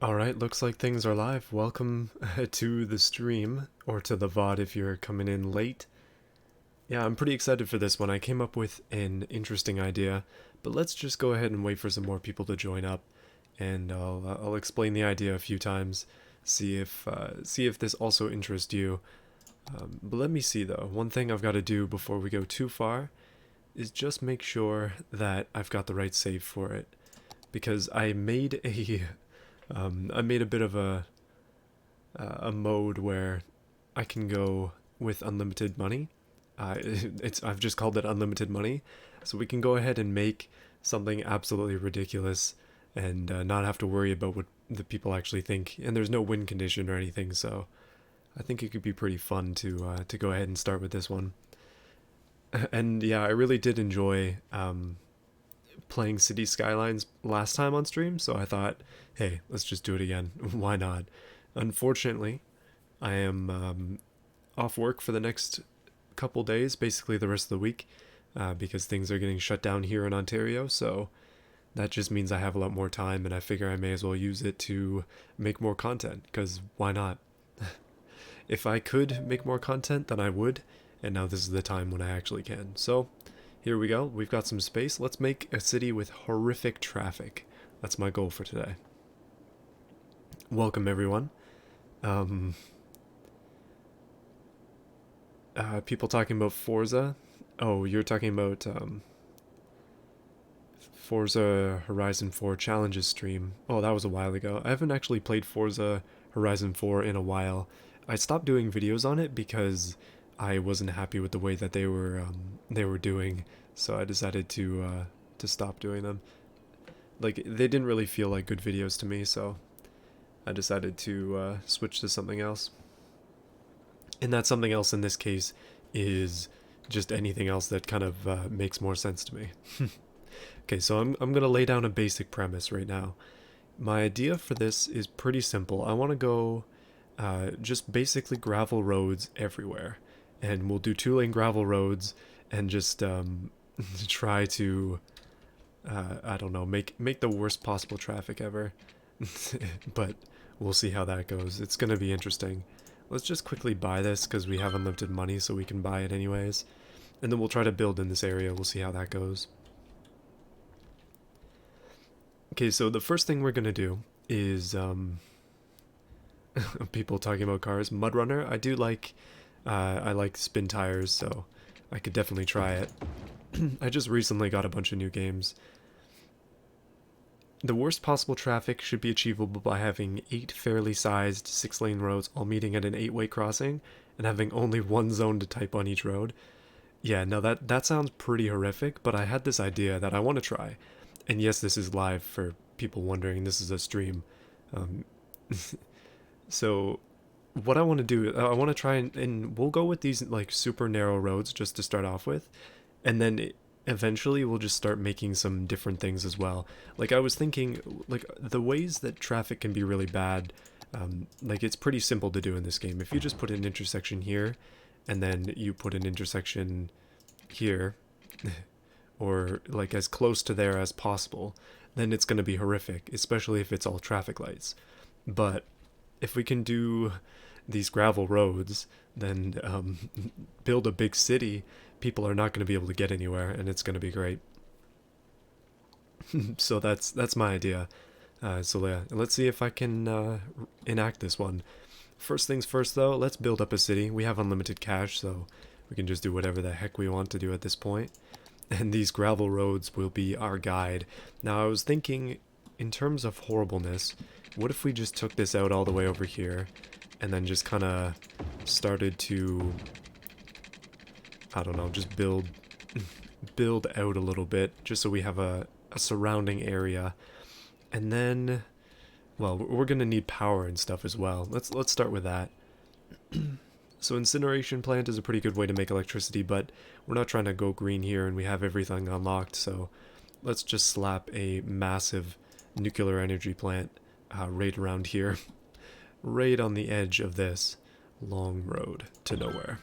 Alright, looks like things are live. Welcome to the stream, or to the VOD if you're coming in late. Yeah, I'm pretty excited for this one. I came up with an interesting idea, but let's just go ahead and wait for some more people to join up, and I'll explain the idea a few times, see if this also interests you. But let me see though. One thing I've got to do before we go too far is just make sure that I've got the right save for it, because I made a bit of a mode where I can go with unlimited money. I've just called it unlimited money, so we can go ahead and make something absolutely ridiculous and not have to worry about what the people actually think. And there's no win condition or anything, so I think it could be pretty fun to go ahead and start with this one. And yeah, I really did enjoy playing City Skylines last time on stream, so I thought, hey, let's just do it again. Why not? Unfortunately, I am off work for the next couple days, basically the rest of the week, because things are getting shut down here in Ontario, so that just means I have a lot more time, and I figure I may as well use it to make more content, because why not? If I could make more content, then I would, and now this is the time when I actually can. So, here we go. We've got some space. Let's make a city with horrific traffic. That's my goal for today. Welcome, everyone. Um, People talking about Forza. Oh, you're talking about Forza Horizon 4 Challenges stream. Oh, that was a while ago. I haven't actually played Forza Horizon 4 in a while. I stopped doing videos on it because I wasn't happy with the way that they were doing, so I decided to stop doing them. Like they didn't really feel like good videos to me, so I decided to switch to something else. And that something else in this case is just anything else that kind of makes more sense to me. Okay, so I'm gonna lay down a basic premise right now. My idea for this is pretty simple. I want to go just basically gravel roads everywhere, and we'll do two-lane gravel roads and just try to I don't know, make the worst possible traffic ever. But we'll see how that goes. It's gonna be interesting. Let's just quickly buy this because we have unlimited money, so we can buy it anyways. And then we'll try to build in this area. We'll see how that goes. Okay, so the first thing we're gonna do is people talking about cars. Mud Runner. I like spin tires, so I could definitely try it. I just recently got a bunch of new games. The worst possible traffic should be achievable by having 8 fairly sized 6-lane roads all meeting at an 8-way crossing and having only one zone to type on each road. Yeah, no, that sounds pretty horrific, but I had this idea that I want to try. And yes, this is live for people wondering, this is a stream. Um, so what I want to do, I want to try and we'll go with these like super narrow roads just to start off with, and then eventually we'll just start making some different things as well. Like I was thinking, like the ways that traffic can be really bad, like it's pretty simple to do in this game. If you just put an intersection here, and then you put an intersection here, or like as close to there as possible, then it's going to be horrific, especially if it's all traffic lights. But if we can do these gravel roads, then build a big city, people are not going to be able to get anywhere, and it's going to be great. So that's my idea. So yeah, let's see if I can enact this one. First things first, though, let's build up a city. We have unlimited cash, so we can just do whatever the heck we want to do at this point. And these gravel roads will be our guide. Now, I was thinking, in terms of horribleness, what if we just took this out all the way over here, and then just kind of started to, I don't know, just build out a little bit, just so we have a surrounding area. And then, well, we're gonna need power and stuff as well. Let's start with that. So incineration plant is a pretty good way to make electricity, but we're not trying to go green here, and we have everything unlocked, so let's just slap a massive nuclear energy plant right around here, right on the edge of this long road to nowhere.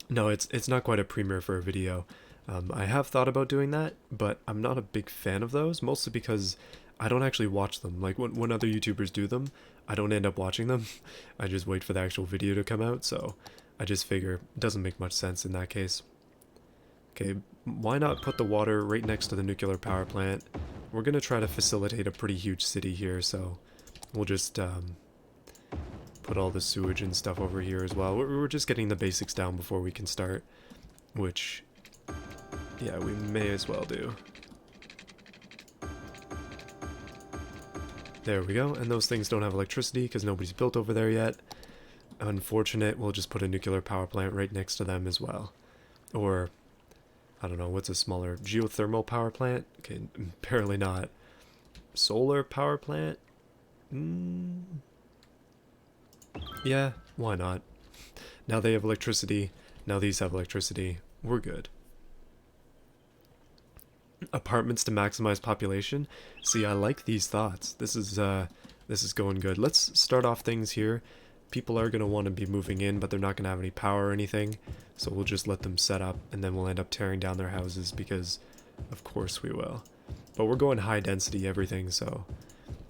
No, it's not quite a premiere for a video. I have thought about doing that, but I'm not a big fan of those, mostly because I don't actually watch them. Like when other YouTubers do them, I don't end up watching them. I just wait for the actual video to come out, so I just figure it doesn't make much sense in that case. Okay, why not put the water right next to the nuclear power plant? We're gonna try to facilitate a pretty huge city here, so we'll just put all the sewage and stuff over here as well. We're just getting the basics down before we can start, which, yeah, we may as well do. There we go, and those things don't have electricity because nobody's built over there yet. Unfortunate, we'll just put a nuclear power plant right next to them as well. Or, I don't know, what's a smaller, geothermal power plant? Okay, apparently not. Solar power plant? Yeah, why not? Now they have electricity, now these have electricity, we're good. Apartments to maximize population? See, I like these thoughts. This is going good. Let's start off things here. People are going to want to be moving in, but they're not going to have any power or anything, so we'll just let them set up, and then we'll end up tearing down their houses, because of course we will. But we're going high density everything, so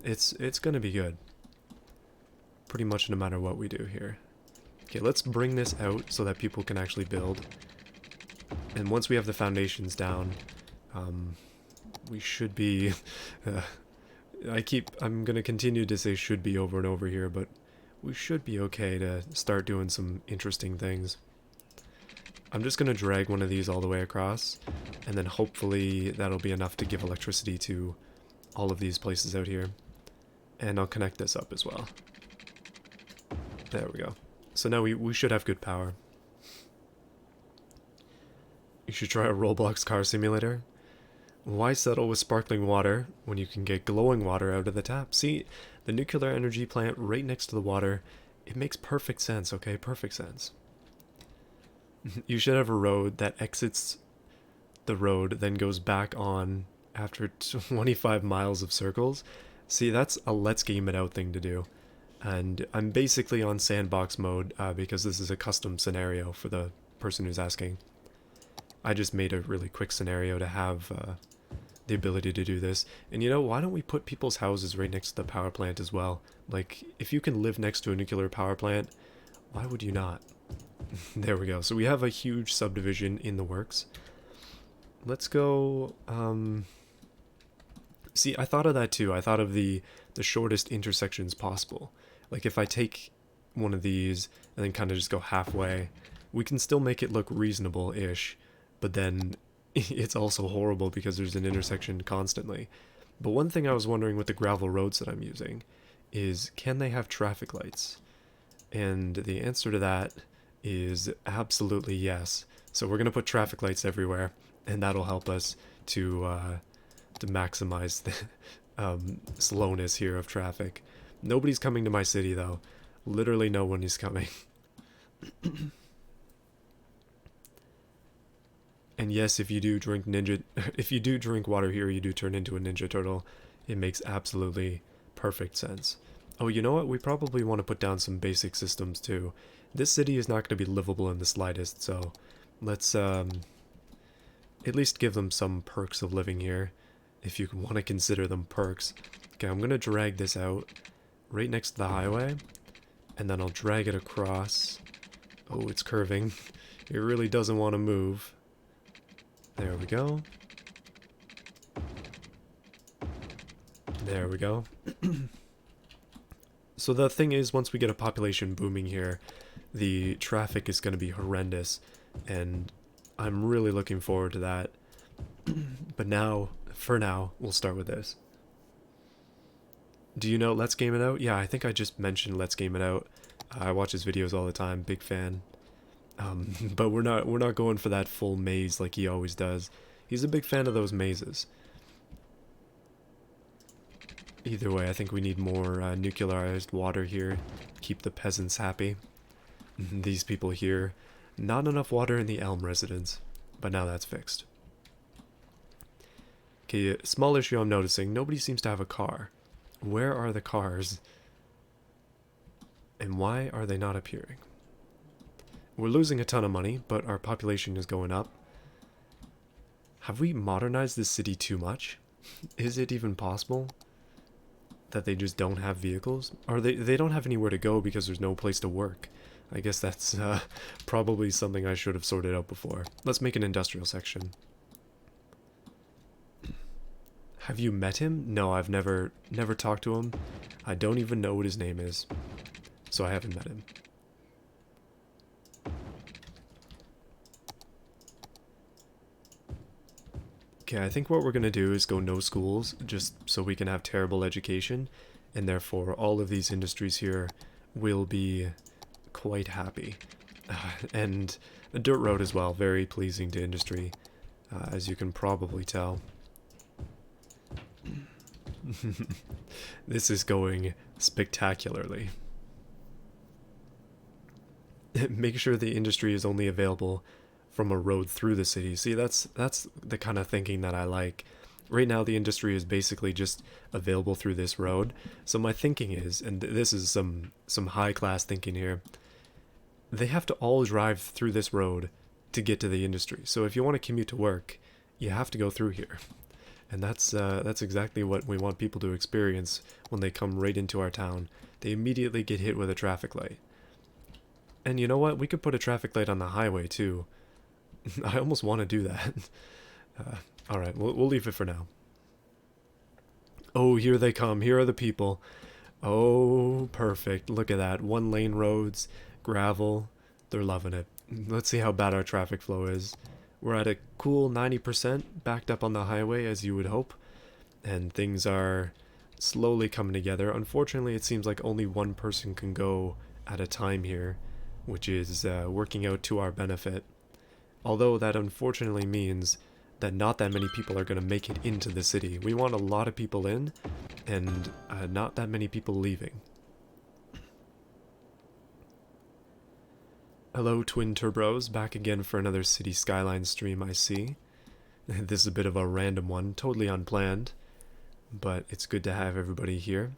it's going to be good. Pretty much no matter what we do here. Okay, let's bring this out so that people can actually build. And once we have the foundations down, we should be... I'm going to continue to say should be over and over here, but we should be okay to start doing some interesting things. I'm just going to drag one of these all the way across, and then hopefully that'll be enough to give electricity to all of these places out here. And I'll connect this up as well. There we go. So now we should have good power. You should try a Roblox car simulator. Why settle with sparkling water when you can get glowing water out of the tap? See, the nuclear energy plant right next to the water, it makes perfect sense, okay? Perfect sense. You should have a road that exits the road, then goes back on after 25 miles of circles. See, that's a let's game it out thing to do. And I'm basically on sandbox mode because this is a custom scenario for the person who's asking. I just made a really quick scenario to have the ability to do this. And you know, why don't we put people's houses right next to the power plant as well? Like, if you can live next to a nuclear power plant, why would you not? There we go. So we have a huge subdivision in the works. Let's go... See, I thought of that too. I thought of the shortest intersections possible. Like, if I take one of these and then kind of just go halfway, we can still make it look reasonable-ish, but then it's also horrible because there's an intersection constantly. But one thing I was wondering with the gravel roads that I'm using is, can they have traffic lights? And the answer to that is absolutely yes. So we're going to put traffic lights everywhere, and that'll help us to maximize the slowness here of traffic. Nobody's coming to my city, though. Literally no one is coming. And yes, if you do drink water here, you do turn into a ninja turtle. It makes absolutely perfect sense. Oh, you know what? We probably want to put down some basic systems too. This city is not going to be livable in the slightest, so let's at least give them some perks of living here, if you want to consider them perks. Okay, I'm going to drag this out right next to the highway, and then I'll drag it across. Oh, it's curving. It really doesn't want to move. There we go. There we go. So the thing is, once we get a population booming here, the traffic is going to be horrendous, and I'm really looking forward to that. But now, for now, we'll start with this. Do you know Let's Game It Out? Yeah, I think I just mentioned Let's Game It Out. I watch his videos all the time, big fan. But we're not going for that full maze like he always does. He's a big fan of those mazes. Either way, I think we need more nuclearized water here. Keep the peasants happy. These people here. Not enough water in the Elm residence. But now that's fixed. Okay, small issue I'm noticing. Nobody seems to have a car. Where are the cars? And why are they not appearing? We're losing a ton of money, but our population is going up. Have we modernized this city too much? Is it even possible that they just don't have vehicles? Or they don't have anywhere to go because there's no place to work? I guess that's probably something I should have sorted out before. Let's make an industrial section. Have you met him? No, I've never talked to him. I don't even know what his name is. So I haven't met him. Okay, I think what we're gonna do is go no schools, just so we can have terrible education, and therefore all of these industries here will be quite happy. And a dirt road as well, very pleasing to industry, as you can probably tell. This is going spectacularly. Make sure the industry is only available from a road through the city. See, that's the kind of thinking that I like. Right now the industry is basically just available through this road. So my thinking is, and this is some high class thinking here, they have to all drive through this road to get to the industry. So if you want to commute to work, you have to go through here. And that's exactly what we want people to experience when they come right into our town. They immediately get hit with a traffic light. And you know what? We could put a traffic light on the highway too. I almost want to do that. Alright, we'll leave it for now. Oh, here they come. Here are the people. Oh, perfect. Look at that. 1 lane roads, gravel. They're loving it. Let's see how bad our traffic flow is. We're at a cool 90% backed up on the highway, as you would hope. And things are slowly coming together. Unfortunately, it seems like only one person can go at a time here, which is working out to our benefit. Although that unfortunately means that not that many people are going to make it into the city. We want a lot of people in, and not that many people leaving. Hello, Twin Turbos, back again for another City Skylines stream, I see. This is a bit of a random one, totally unplanned, but it's good to have everybody here.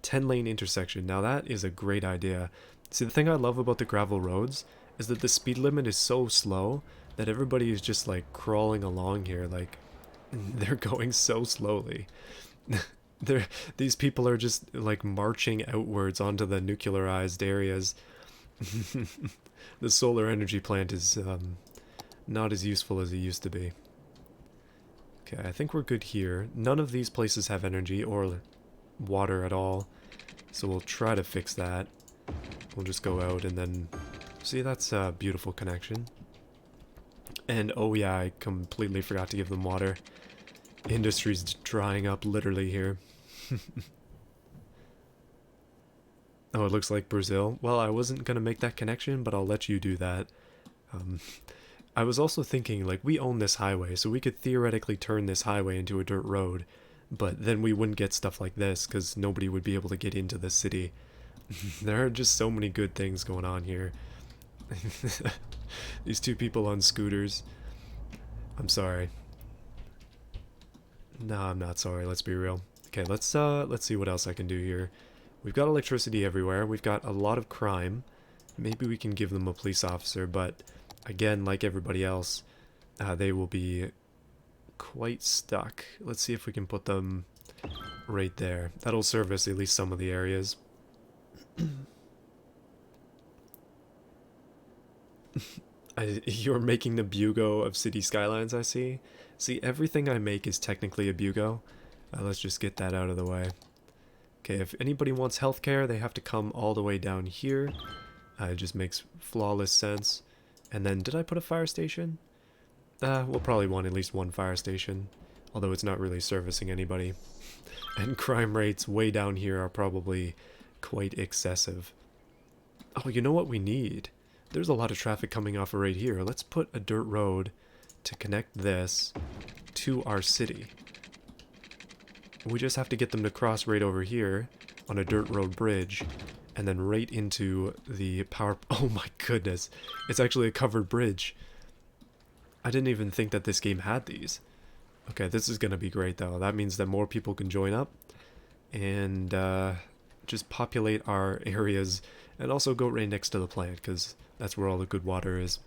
10-lane intersection, now that is a great idea. See, the thing I love about the gravel roads is that the speed limit is so slow that everybody is just like crawling along here, like they're going so slowly. These people are just like marching outwards onto the nuclearized areas. The solar energy plant is not as useful as it used to be. Okay, I think we're good here. None of these places have energy or water at all, so we'll try to fix that. We'll just go out and then... See, that's a beautiful connection. And oh yeah, I completely forgot to give them water. Industry's drying up literally here. Oh, it looks like Brazil. Well, I wasn't going to make that connection, but I'll let you do that. I was also thinking, like, we own this highway, so we could theoretically turn this highway into a dirt road, but then we wouldn't get stuff like this, because nobody would be able to get into the city. There are just so many good things going on here. These two people on scooters. I'm sorry. No, I'm not sorry, let's be real. Okay, let's see what else I can do here. We've got electricity everywhere. We've got a lot of crime. Maybe we can give them a police officer, but again, like everybody else, they will be quite stuck. Let's see if we can put them right there. That'll service at least some of the areas. You're making the Bugo of City Skylines, I see. See, everything I make is technically a Bugo. Let's just get that out of the way. Okay, if anybody wants healthcare, they have to come all the way down here. It just makes flawless sense. And then, did I put a fire station? We'll probably want at least one fire station, although it's not really servicing anybody. And crime rates way down here are probably quite excessive. Oh, you know what we need? There's a lot of traffic coming off of right here. Let's put a dirt road to connect this to our city. We just have to get them to cross right over here on a dirt road bridge, and then right into the power... Oh my goodness, it's actually a covered bridge. I didn't even think that this game had these. Okay, this is going to be great though. That means that more people can join up and just populate our areas, and also go right next to the plant, because that's where all the good water is.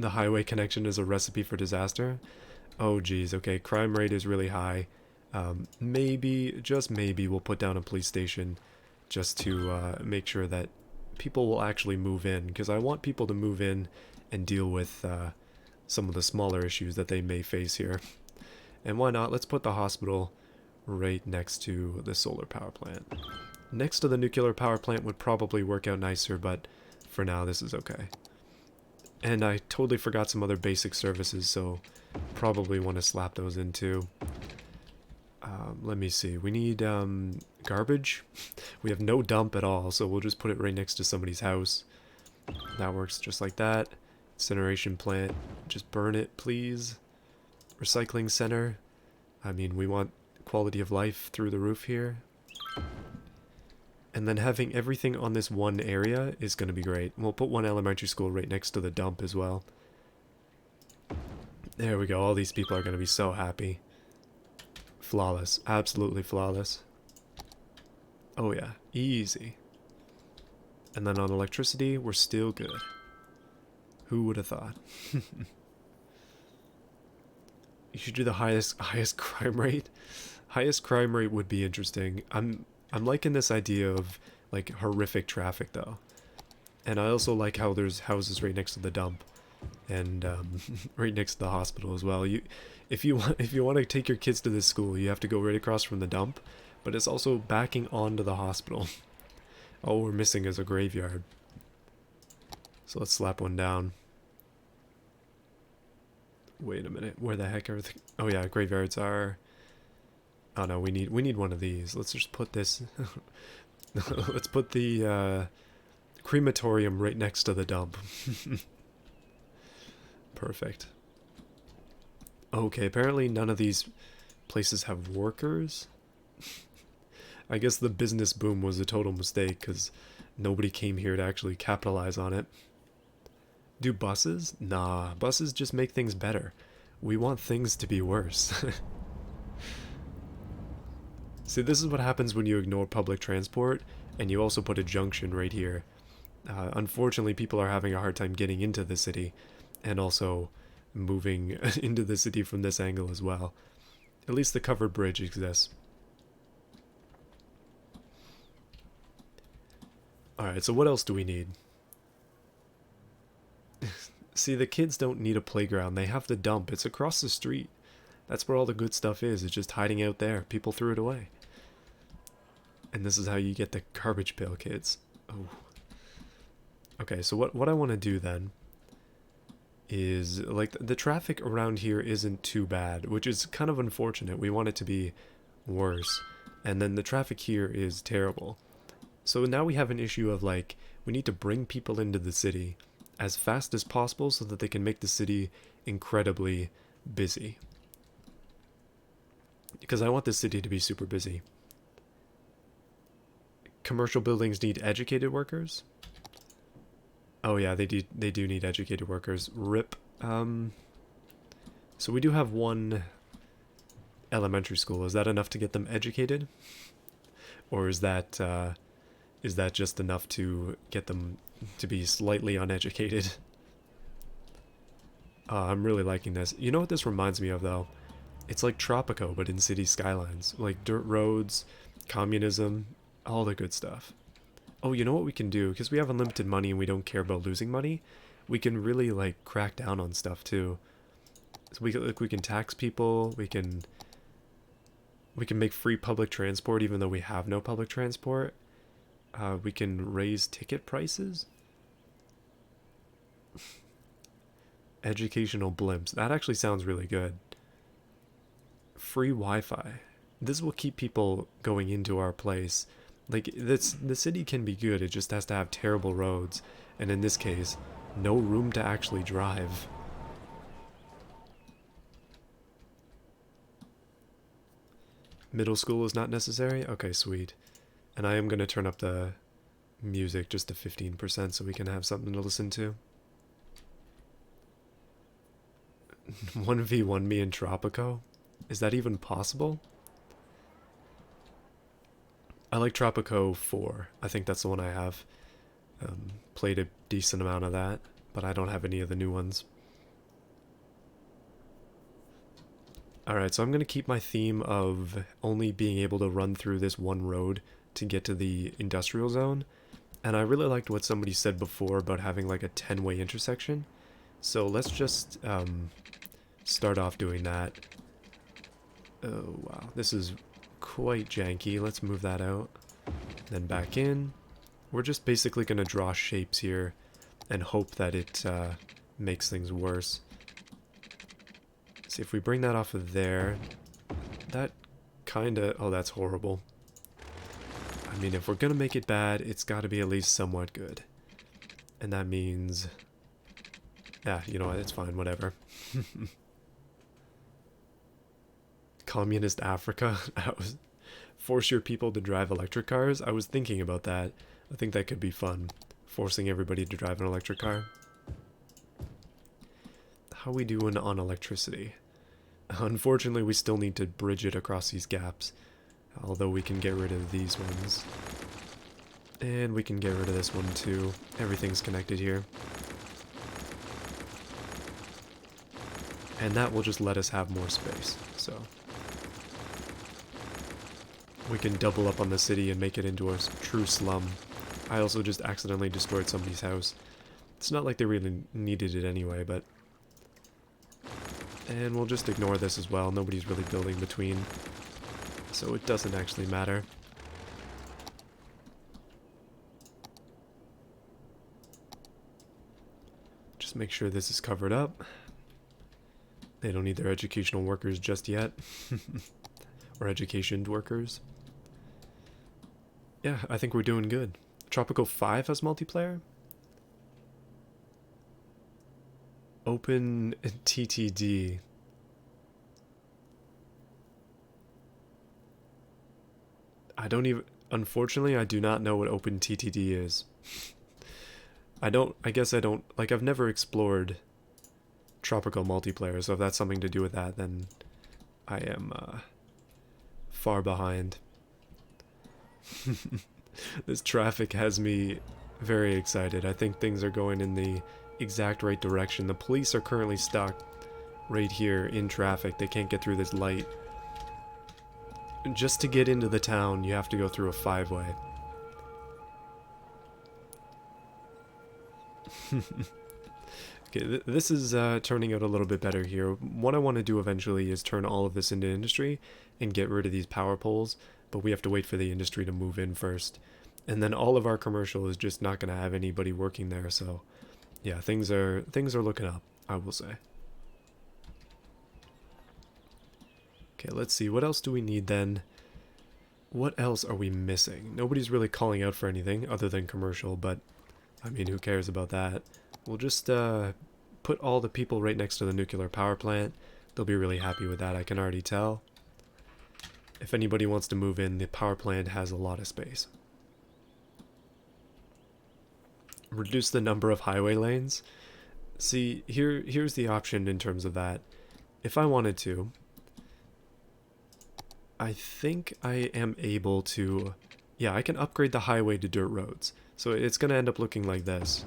The highway connection is a recipe for disaster. Oh geez, okay, crime rate is really high. Maybe, just maybe, we'll put down a police station just to make sure that people will actually move in, because I want people to move in and deal with some of the smaller issues that they may face here. And why not? Let's put the hospital right next to the solar power plant. Next to the nuclear power plant would probably work out nicer, but for now this is okay. And I totally forgot some other basic services, so probably want to slap those in too. Let me see. We need garbage. We have no dump at all, so we'll just put it right next to somebody's house. That works just like that. Incineration plant. Just burn it, please. Recycling center. I mean, we want quality of life through the roof here. And then having everything on this one area is going to be great. We'll put one elementary school right next to the dump as well. There we go. All these people are going to be so happy. Flawless. Absolutely flawless. Oh yeah. Easy. And then on electricity, we're still good. Who would have thought? You should do the highest crime rate. Highest crime rate would be interesting. I'm liking this idea of like horrific traffic though. And I also like how there's houses right next to the dump. And right next to the hospital as well. If you want to take your kids to this school, you have to go right across from the dump, but it's also backing onto the hospital. All we're missing is a graveyard. So let's slap one down. Wait a minute, where the heck are oh yeah, graveyards are. Oh no, we need one of these. Let's just put this. Let's put the crematorium right next to the dump. Perfect. Okay, apparently none of these places have workers. I guess the business boom was a total mistake because nobody came here to actually capitalize on it. Do buses? Nah, buses just make things better. We want things to be worse. See, this is what happens when you ignore public transport and you also put a junction right here. Unfortunately, people are having a hard time getting into the city and also moving into the city from this angle as well. At least the covered bridge exists. Alright, so what else do we need? See, the kids don't need a playground. They have the dump. It's across the street. That's where all the good stuff is. It's just hiding out there. People threw it away. And this is how you get the garbage pail kids. Oh. Okay, so what I want to do then is, like, the traffic around here isn't too bad, which is kind of unfortunate. We want it to be worse. And then the traffic here is terrible. So now we have an issue of, like, we need to bring people into the city as fast as possible so that they can make the city incredibly busy. Because I want the city to be super busy. Commercial buildings need educated workers. Oh yeah, they do need educated workers. RIP. So we do have one elementary school. Is that enough to get them educated? Or is that just enough to get them to be slightly uneducated? I'm really liking this. You know what this reminds me of though? It's like Tropico, but in city skylines. Like dirt roads, communism, all the good stuff. Oh, you know what we can do? Because we have unlimited money and we don't care about losing money, we can really, like, crack down on stuff, too. So we can tax people, we can make free public transport even though we have no public transport. We can raise ticket prices. Educational blimps. That actually sounds really good. Free Wi-Fi. This will keep people going into our place. Like, the city can be good, it just has to have terrible roads, and in this case, no room to actually drive. Middle school is not necessary? Okay, sweet. And I am going to turn up the music just to 15% so we can have something to listen to. 1v1 me in Tropico? Is that even possible? I like Tropico 4. I think that's the one I have. Played a decent amount of that, but I don't have any of the new ones. Alright, so I'm going to keep my theme of only being able to run through this one road to get to the industrial zone. And I really liked what somebody said before about having like a 10-way intersection. So let's just start off doing that. Oh wow, this is quite janky. Let's move that out. Then back in. We're just basically going to draw shapes here and hope that it makes things worse. See, if we bring that off of there, that kinda... oh, that's horrible. I mean, if we're gonna make it bad, it's gotta be at least somewhat good. And that means... yeah, you know what, it's fine, whatever. Communist Africa? Force your people to drive electric cars? I was thinking about that. I think that could be fun. Forcing everybody to drive an electric car. How we doing on electricity? Unfortunately, we still need to bridge it across these gaps. Although we can get rid of these ones. And we can get rid of this one too. Everything's connected here. And that will just let us have more space, so... we can double up on the city and make it into a true slum. I also just accidentally destroyed somebody's house. It's not like they really needed it anyway, but... and we'll just ignore this as well. Nobody's really building between, so it doesn't actually matter. Just make sure this is covered up. They don't need their educational workers just yet. Or educationed workers. Yeah, I think we're doing good. Tropico 5 has multiplayer? Open TTD. I don't even... unfortunately, I do not know what Open TTD is. I guess I don't... like, I've never explored Tropical multiplayer, so if that's something to do with that, then I am far behind. This traffic has me very excited. I think things are going in the exact right direction. The police are currently stuck right here in traffic. They can't get through this light. Just to get into the town, you have to go through a 5-way. Okay, this is turning out a little bit better here. What I want to do eventually is turn all of this into industry and get rid of these power poles, but we have to wait for the industry to move in first. And then all of our commercial is just not going to have anybody working there, so yeah, things are looking up, I will say. Okay, let's see, what else do we need then? What else are we missing? Nobody's really calling out for anything other than commercial, but I mean, who cares about that? We'll just put all the people right next to the nuclear power plant. They'll be really happy with that, I can already tell. If anybody wants to move in, the power plant has a lot of space. Reduce the number of highway lanes. See, here's the option in terms of that. If I wanted to, I think I am able to... yeah, I can upgrade the highway to dirt roads. So it's going to end up looking like this.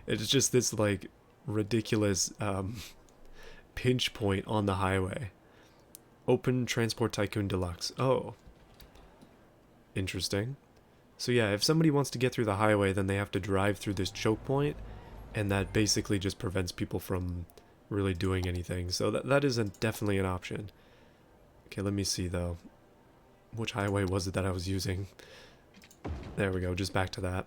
It's just this, like, ridiculous pinch point on the highway. Open Transport Tycoon Deluxe. Oh. Interesting. So yeah, if somebody wants to get through the highway, then they have to drive through this choke point, and that basically just prevents people from really doing anything. So that is definitely an option. Okay, let me see, though. Which highway was it that I was using? There we go, just back to that.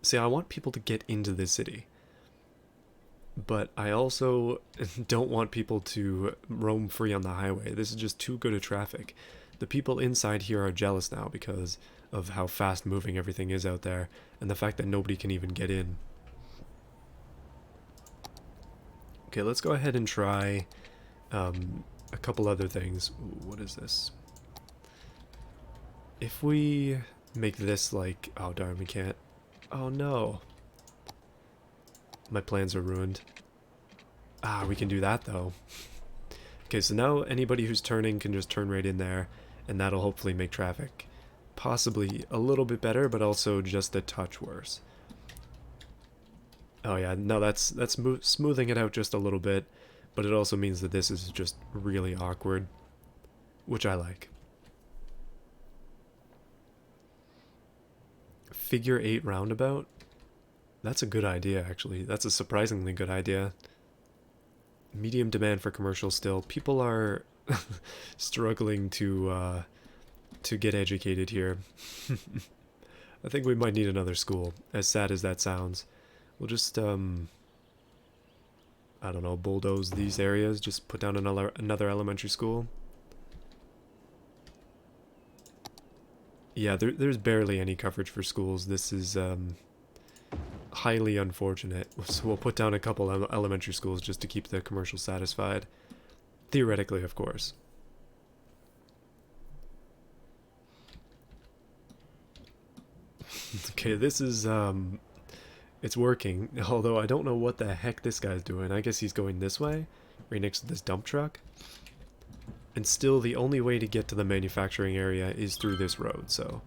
See, I want people to get into this city. But I also don't want people to roam free on the highway. This is just too good a traffic. The people inside here are jealous now because of how fast moving everything is out there, and the fact that nobody can even get in. Okay, let's go ahead and try a couple other things. Ooh, what is this? If we make this like... oh darn, we can't. Oh no. My plans are ruined. Ah, we can do that though. Okay, so now anybody who's turning can just turn right in there, and that'll hopefully make traffic possibly a little bit better, but also just a touch worse. Oh yeah, no, that's smoothing it out just a little bit, but it also means that this is just really awkward, which I like. Figure 8 roundabout? That's a good idea, actually. That's a surprisingly good idea. Medium demand for commercial still. People are struggling to get educated here. I think we might need another school, as sad as that sounds. We'll just, I don't know, bulldoze these areas, just put down another elementary school. Yeah, there's barely any coverage for schools. This is highly unfortunate. So we'll put down a couple elementary schools just to keep the commercial satisfied. Theoretically, of course. Okay, this is, it's working. Although I don't know what the heck this guy's doing. I guess he's going this way, right next to this dump truck. And still, the only way to get to the manufacturing area is through this road, so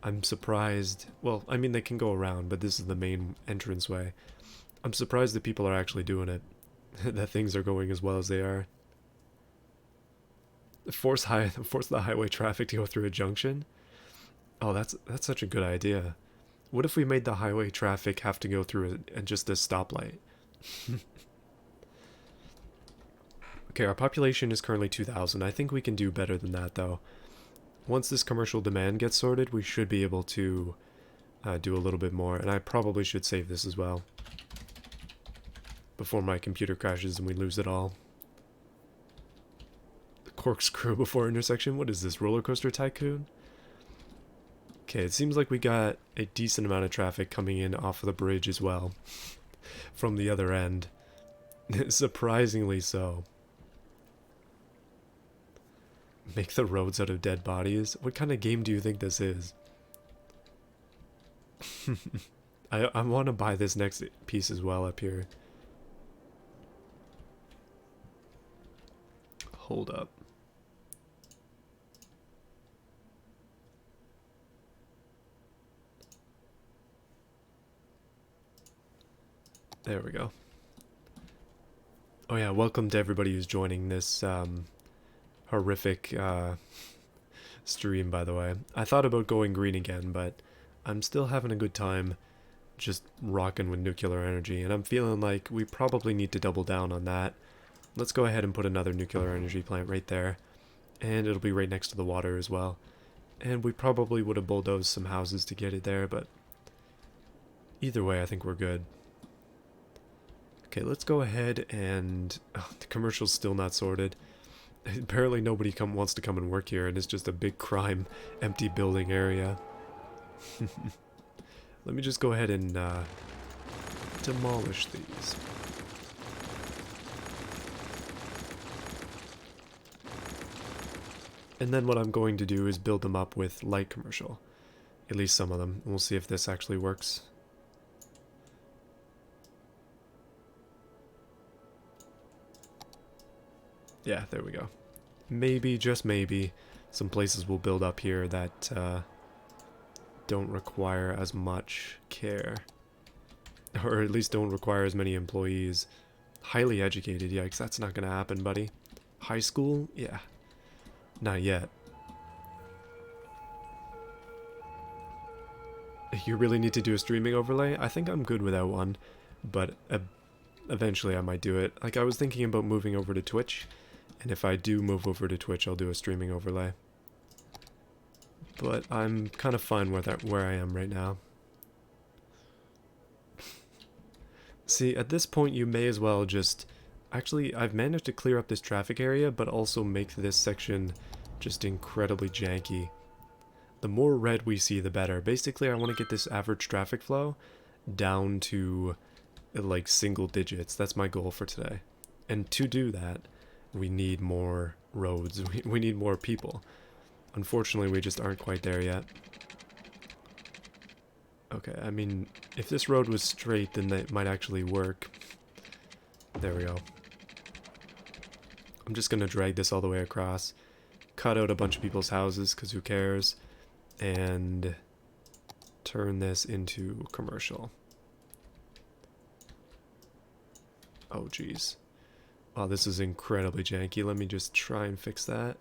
I'm surprised. Well, I mean, they can go around, but this is the main entranceway. I'm surprised that people are actually doing it, that things are going as well as they are. Force the highway traffic to go through a junction? Oh, that's such a good idea. What if we made the highway traffic have to go through just a stoplight? Okay, our population is currently 2,000. I think we can do better than that, though. Once this commercial demand gets sorted, we should be able to do a little bit more. And I probably should save this as well before my computer crashes and we lose it all. The corkscrew before intersection? What is this, roller coaster tycoon? Okay, it seems like we got a decent amount of traffic coming in off of the bridge as well from the other end. Surprisingly so. Make the roads out of dead bodies? What kind of game do you think this is? I want to buy this next piece as well up here. Hold up. There we go. Oh yeah, welcome to everybody who's joining this horrific stream, by the way. I thought about going green again, but I'm still having a good time just rocking with nuclear energy, and I'm feeling like we probably need to double down on that. Let's go ahead and put another nuclear energy plant right there, and it'll be right next to the water as well. And we probably would have bulldozed some houses to get it there, but either way, I think we're good. Okay, let's go ahead and... Oh, the commercial's still not sorted. Apparently nobody wants to come and work here, and it's just a big crime, empty building area. Let me just go ahead and demolish these. And then what I'm going to do is build them up with light commercial. At least some of them. We'll see if this actually works. Yeah, there we go. Maybe, just maybe, some places will build up here that don't require as much care. Or at least don't require as many employees. Highly educated, yikes, that's not gonna happen, buddy. High school? Yeah. Not yet. You really need to do a streaming overlay? I think I'm good without one, but eventually I might do it. Like, I was thinking about moving over to Twitch, and if I do move over to Twitch, I'll do a streaming overlay. But I'm kind of fine with where I am right now. See, at this point you may as well just... Actually, I've managed to clear up this traffic area, but also make this section just incredibly janky. The more red we see, the better. Basically, I want to get this average traffic flow down to, like, single digits. That's my goal for today. And to do that, we need more roads. We need more people. Unfortunately, we just aren't quite there yet. Okay, I mean, if this road was straight, then that might actually work. There we go. I'm just gonna drag this all the way across, cut out a bunch of people's houses, because who cares, and turn this into commercial. Oh, jeez. Oh, this is incredibly janky. Let me just try and fix that.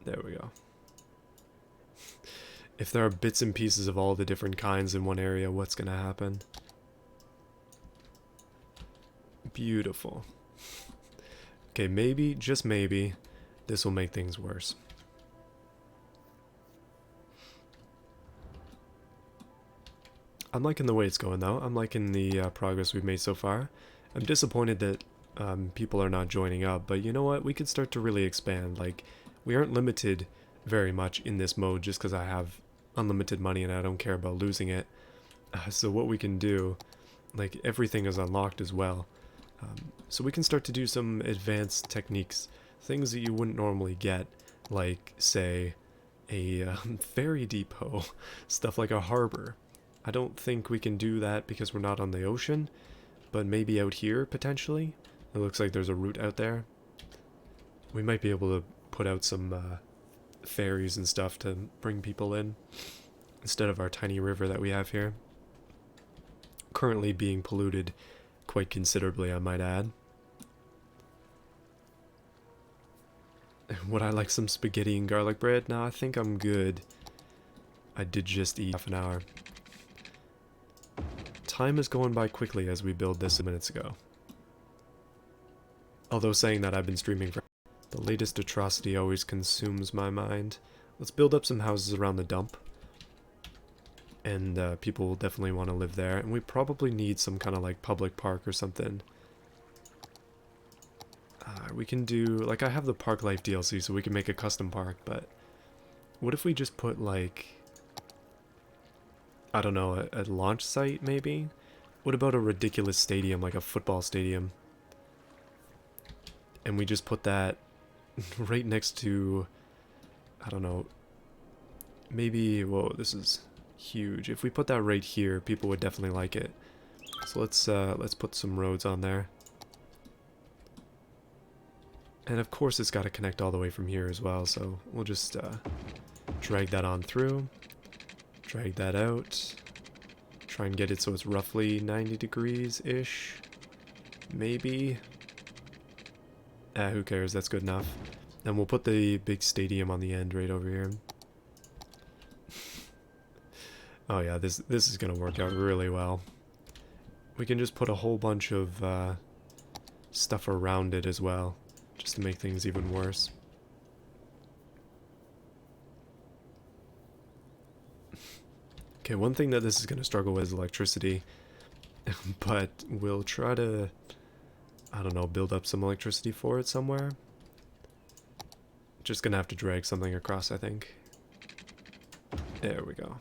There we go. If there are bits and pieces of all the different kinds in one area, what's gonna happen? Beautiful. Okay, maybe, just maybe, this will make things worse. I'm liking the way it's going though. I'm liking the progress we've made so far. I'm disappointed that people are not joining up, but you know what? We could start to really expand. Like, we aren't limited very much in this mode just because I have unlimited money and I don't care about losing it. So what we can do, like, everything is unlocked as well. So we can start to do some advanced techniques, things that you wouldn't normally get, like, say, a ferry depot, stuff like a harbor. I don't think we can do that because we're not on the ocean, but maybe out here, potentially. It looks like there's a route out there. We might be able to put out some ferries and stuff to bring people in, instead of our tiny river that we have here. Currently being polluted quite considerably, I might add. Would I like some spaghetti and garlic bread? No, I think I'm good. I did just eat half an hour. Time is going by quickly as we build this minutes ago. Although saying that, I've been streaming for... The latest atrocity always consumes my mind. Let's build up some houses around the dump. And people will definitely want to live there. And we probably need some kind of like public park or something. We can do... Like, I have the Park Life DLC, so we can make a custom park, but... What if we just put like... I don't know, a launch site, maybe? What about a ridiculous stadium, like a football stadium? And we just put that right next to, I don't know, maybe, whoa, this is huge. If we put that right here, people would definitely like it. So let's put some roads on there. And of course it's got to connect all the way from here as well, so we'll just drag that on through. Drag that out. Try and get it so it's roughly 90 degrees-ish. Maybe. Who cares? That's good enough. And we'll put the big stadium on the end right over here. Oh yeah, this is gonna work out really well. We can just put a whole bunch of stuff around it as well, just to make things even worse. Okay, one thing that this is going to struggle with is electricity, but we'll try to, I don't know, build up some electricity for it somewhere. Just going to have to drag something across, I think. There we go.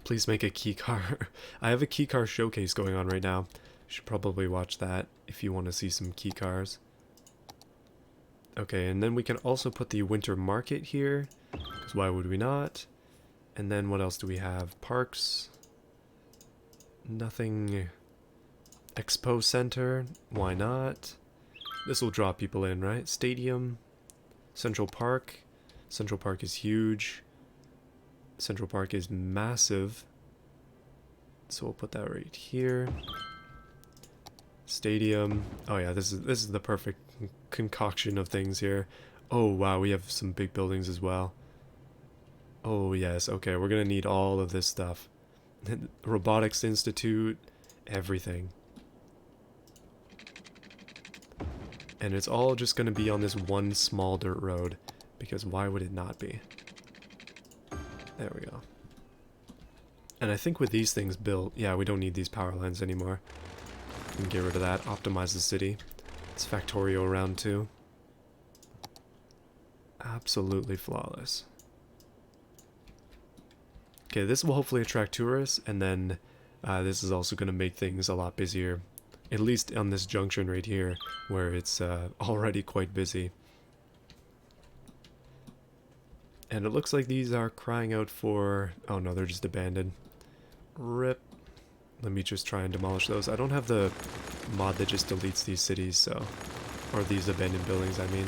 Please make a key car. I have a key car showcase going on right now. You should probably watch that if you want to see some key cars. Okay, and then we can also put the winter market here, because why would we not? And then what else do we have? Parks. Nothing. Expo Center. Why not? This will draw people in, right? Stadium. Central Park. Central Park is huge. Central Park is massive. So we'll put that right here. Stadium. Oh yeah, this is the perfect concoction of things here. Oh wow, we have some big buildings as well. Oh yes, okay, we're gonna need all of this stuff. Robotics Institute, everything. And it's all just gonna be on this one small dirt road, because why would it not be? There we go. And I think with these things built, yeah, we don't need these power lines anymore. We can get rid of that, optimize the city. It's Factorio around too. Absolutely flawless. Okay, this will hopefully attract tourists, and then this is also going to make things a lot busier. At least on this junction right here, where it's already quite busy. And it looks like these are crying out for... Oh no, they're just abandoned. RIP. Let me just try and demolish those. I don't have the mod that just deletes these cities, so... Or these abandoned buildings, I mean.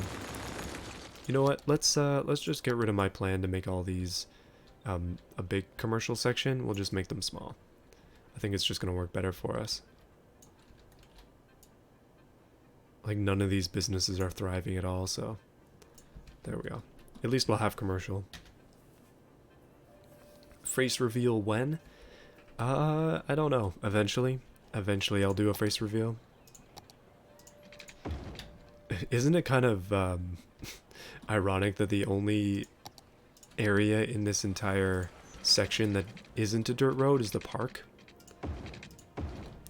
You know what? Let's just get rid of my plan to make all these... a big commercial section. We'll just make them small. I think it's just going to work better for us. Like, none of these businesses are thriving at all, so there we go. At least we'll have commercial. Face reveal when? I don't know. Eventually. Eventually I'll do a face reveal. Isn't it kind of ironic that the only area in this entire section that isn't a dirt road is the park?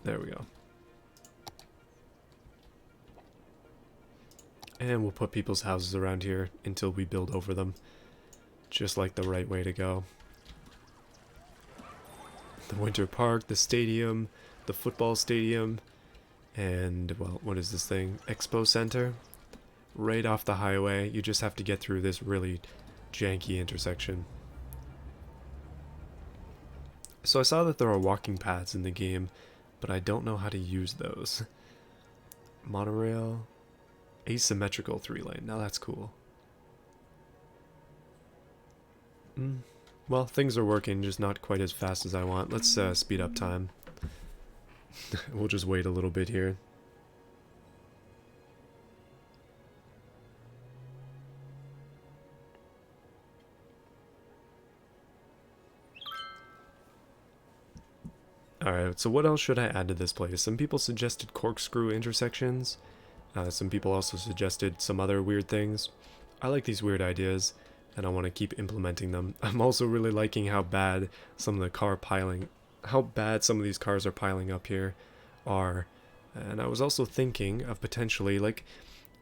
There we go. And we'll put people's houses around here until we build over them. Just like the right way to go. The winter park, the stadium, the football stadium, and, well, what is this thing? Expo Center? Right off the highway. You just have to get through this really janky intersection. So I saw that there are walking paths in the game, but I don't know how to use those. Monorail. Asymmetrical 3-lane. Now that's cool. Well, things are working, just not quite as fast as I want. Let's speed up time. We'll just wait a little bit here. Alright, so what else should I add to this place? Some people suggested corkscrew intersections. Some people also suggested some other weird things. I like these weird ideas, and I want to keep implementing them. I'm also really liking how bad some of these cars are piling up here are. And I was also thinking of potentially, like,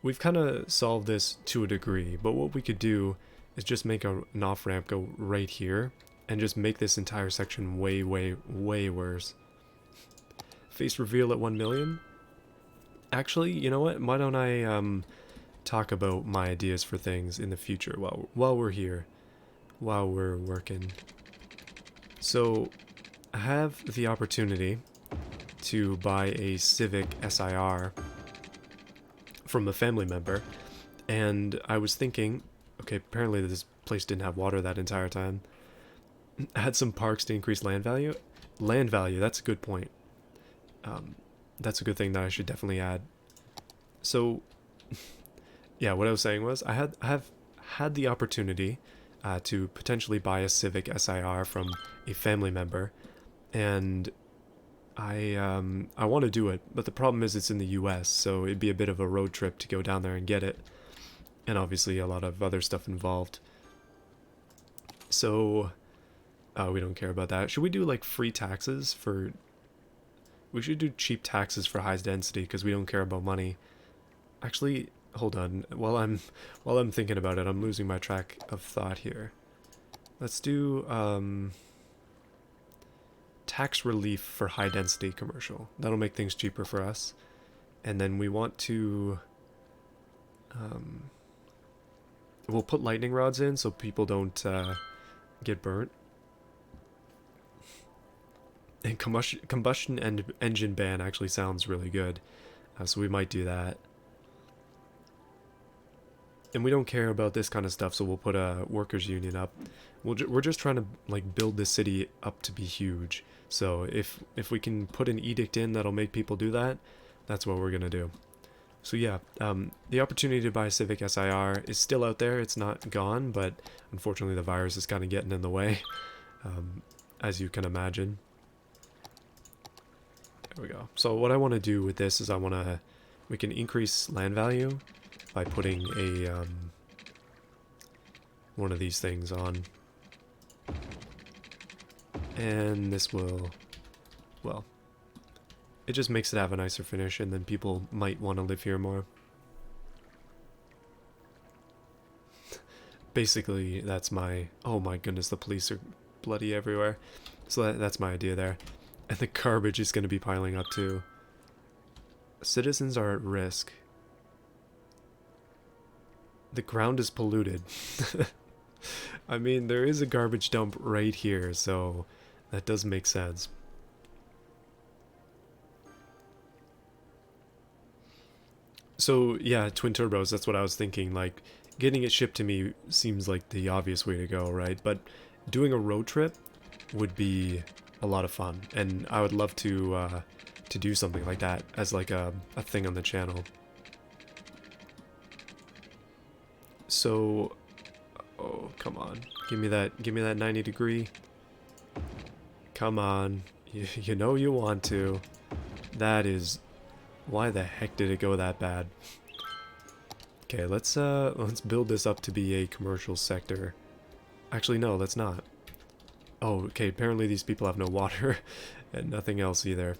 we've kind of solved this to a degree, but what we could do is just make an off-ramp go right here, and just make this entire section way, way, way worse. Face reveal at 1 million? Actually, you know what? Why don't I talk about my ideas for things in the future while we're here, while we're working. So, I have the opportunity to buy a Civic SIR from a family member, and I was thinking, okay, apparently this place didn't have water that entire time. Add some parks to increase land value. Land value, that's a good point. That's a good thing that I should definitely add. So, yeah, what I was saying was I have had the opportunity to potentially buy a Civic SIR from a family member, and I want to do it, but the problem is it's in the US, so it'd be a bit of a road trip to go down there and get it, and obviously a lot of other stuff involved. So, we don't care about that. Should we do like free taxes for... We should do cheap taxes for high density because we don't care about money. Actually, hold on. While I'm thinking about it, I'm losing my track of thought here. Let's do tax relief for high density commercial. That'll make things cheaper for us. And then we want to we'll put lightning rods in so people don't get burnt. And combustion engine ban actually sounds really good, so we might do that. And we don't care about this kind of stuff, so we'll put a workers' union up. We're just trying to like build the city up to be huge. So if we can put an edict in that'll make people do that, that's what we're gonna do. So yeah, the opportunity to buy a Civic SIR is still out there. It's not gone, but unfortunately the virus is kind of getting in the way, as you can imagine. There we go. So what I want to do with this is we can increase land value by putting a one of these things on, and this will, well, it just makes it have a nicer finish, and then people might want to live here more. Basically, that's my... Oh my goodness, the police are bloody everywhere. So that's my idea there. And the garbage is going to be piling up too. Citizens are at risk. The ground is polluted. I mean, there is a garbage dump right here, so that does make sense. So yeah, twin turbos, that's what I was thinking. Like, getting it shipped to me seems like the obvious way to go, right? But doing a road trip would be a lot of fun, and I would love to do something like that as like a thing on the channel. So, oh, come on. Give me that 90 degree. Come on. You know you want to. That is... Why the heck did it go that bad? Okay, let's build this up to be a commercial sector. Actually, no, let's not. Oh, okay, apparently these people have no water and nothing else either.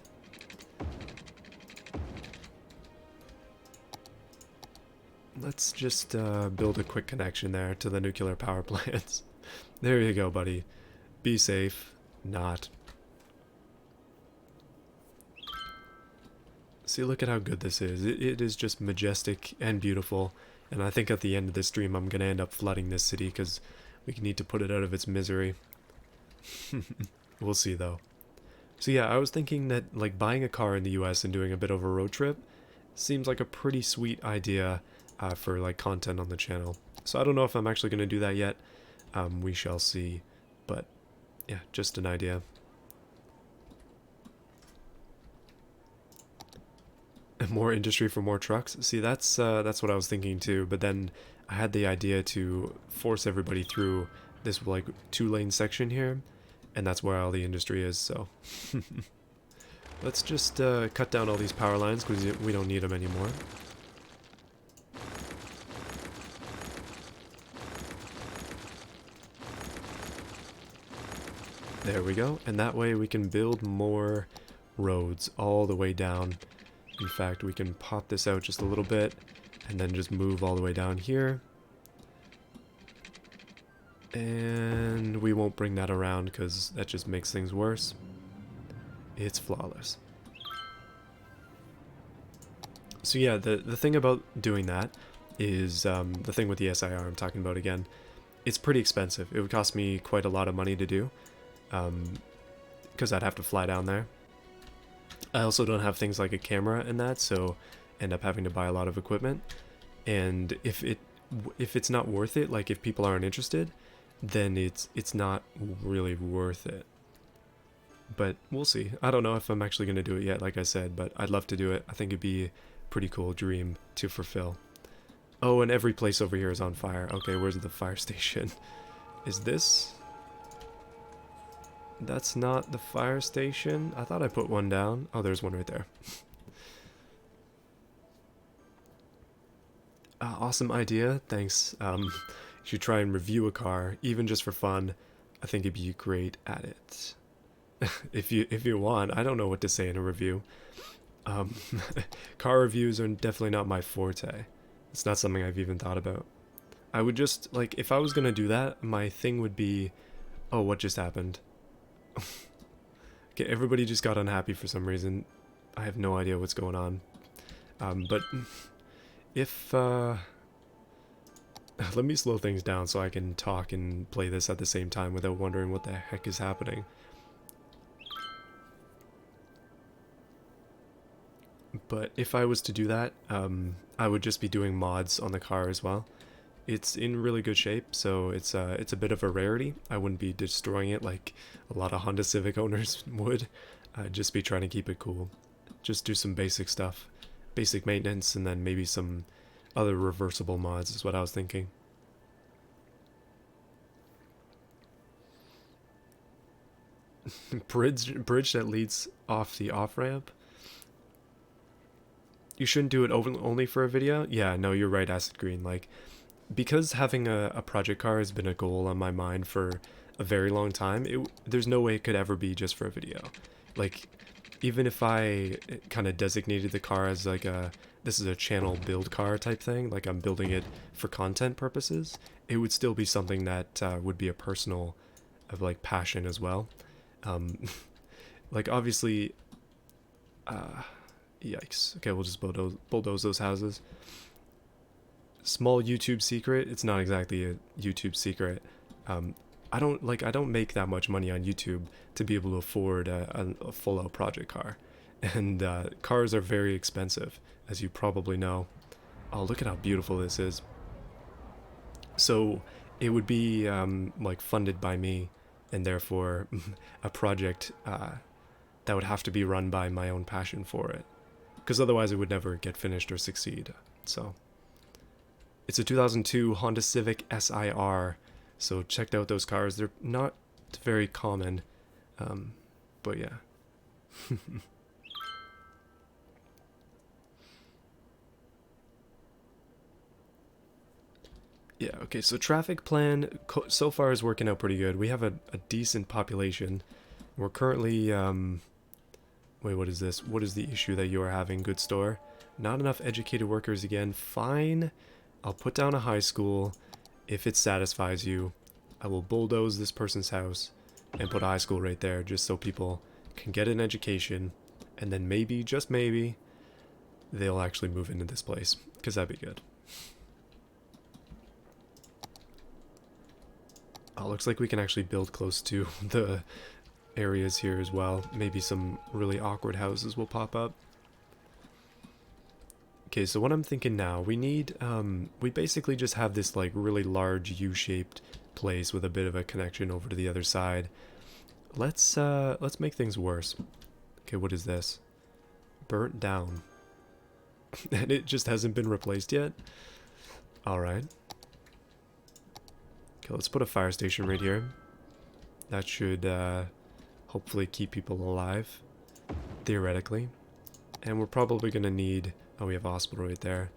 Let's just build a quick connection there to the nuclear power plants. There you go, buddy. Be safe. Not. See, look at how good this is. It is just majestic and beautiful. And I think at the end of this stream, I'm going to end up flooding this city because we need to put it out of its misery. We'll see, though. So yeah, I was thinking that like buying a car in the US and doing a bit of a road trip seems like a pretty sweet idea for like content on the channel. So I don't know if I'm actually going to do that yet. We shall see. But yeah, just an idea. More industry for more trucks. See, that's what I was thinking too. But then I had the idea to force everybody through this like 2-lane section here, and that's where all the industry is. So let's just cut down all these power lines because we don't need them anymore. There we go, and that way we can build more roads all the way down. In fact, we can pop this out just a little bit and then just move all the way down here. And we won't bring that around because that just makes things worse. It's flawless. So yeah, the thing about doing that is the thing with the SIR I'm talking about again. It's pretty expensive. It would cost me quite a lot of money to do because I'd have to fly down there. I also don't have things like a camera and that, so end up having to buy a lot of equipment. And if it's not worth it, like if people aren't interested, then it's not really worth it. But we'll see. I don't know if I'm actually going to do it yet, like I said, but I'd love to do it. I think it'd be a pretty cool dream to fulfill. Oh, and every place over here is on fire. Okay, where's the fire station? Is this... That's not the fire station. I thought I put one down. Oh, there's one right there. Awesome idea. Thanks. You should try and review a car, even just for fun. I think you'd be great at it. if you want. I don't know what to say in a review. Car reviews are definitely not my forte. It's not something I've even thought about. I would just, like, if I was gonna do that, my thing would be... Oh, what just happened? Okay, everybody just got unhappy for some reason. I have no idea what's going on. But if let me slow things down so I can talk and play this at the same time without wondering what the heck is happening. But if I was to do that, I would just be doing mods on the car as well. It's in really good shape, so it's a bit of a rarity. I wouldn't be destroying it like a lot of Honda Civic owners would. I'd just be trying to keep it cool. Just do some basic stuff. Basic maintenance, and then maybe some other reversible mods is what I was thinking. Bridge that leads off the off-ramp? You shouldn't do it only for a video? Yeah, no, you're right, Acid Green. Like... Because having a project car has been a goal on my mind for a very long time, there's no way it could ever be just for a video. Like, even if I kind of designated the car as like this is a channel build car type thing, like I'm building it for content purposes, it would still be something that would be a personal like passion as well. Like obviously, yikes. Okay, we'll just bulldoze those houses. Small YouTube secret. It's not exactly a YouTube secret. I don't make that much money on YouTube to be able to afford a full-out project car, and cars are very expensive, as you probably know. Oh, look at how beautiful this is. So it would be like funded by me, and therefore a project that would have to be run by my own passion for it, because otherwise it would never get finished or succeed. So It's a 2002 Honda Civic SIR. So checked out those cars. They're not very common, but yeah. Yeah, okay, so traffic plan so far is working out pretty good. We have a decent population. We're currently, wait, what is this? What is the issue that you are having, good store? Not enough educated workers again. Fine. I'll put down a high school. If it satisfies you, I will bulldoze this person's house and put a high school right there just so people can get an education. And then maybe, just maybe, they'll actually move into this place, because that'd be good. Oh, looks like we can actually build close to the areas here as well. Maybe some really awkward houses will pop up. Okay, so what I'm thinking now, we need, we basically just have this like really large U-shaped place with a bit of a connection over to the other side. Let's make things worse. Okay, what is this? Burnt down. And it just hasn't been replaced yet? Alright. Okay, let's put a fire station right here. That should, hopefully keep people alive. Theoretically. And we're probably gonna need... Oh, we have a hospital right there.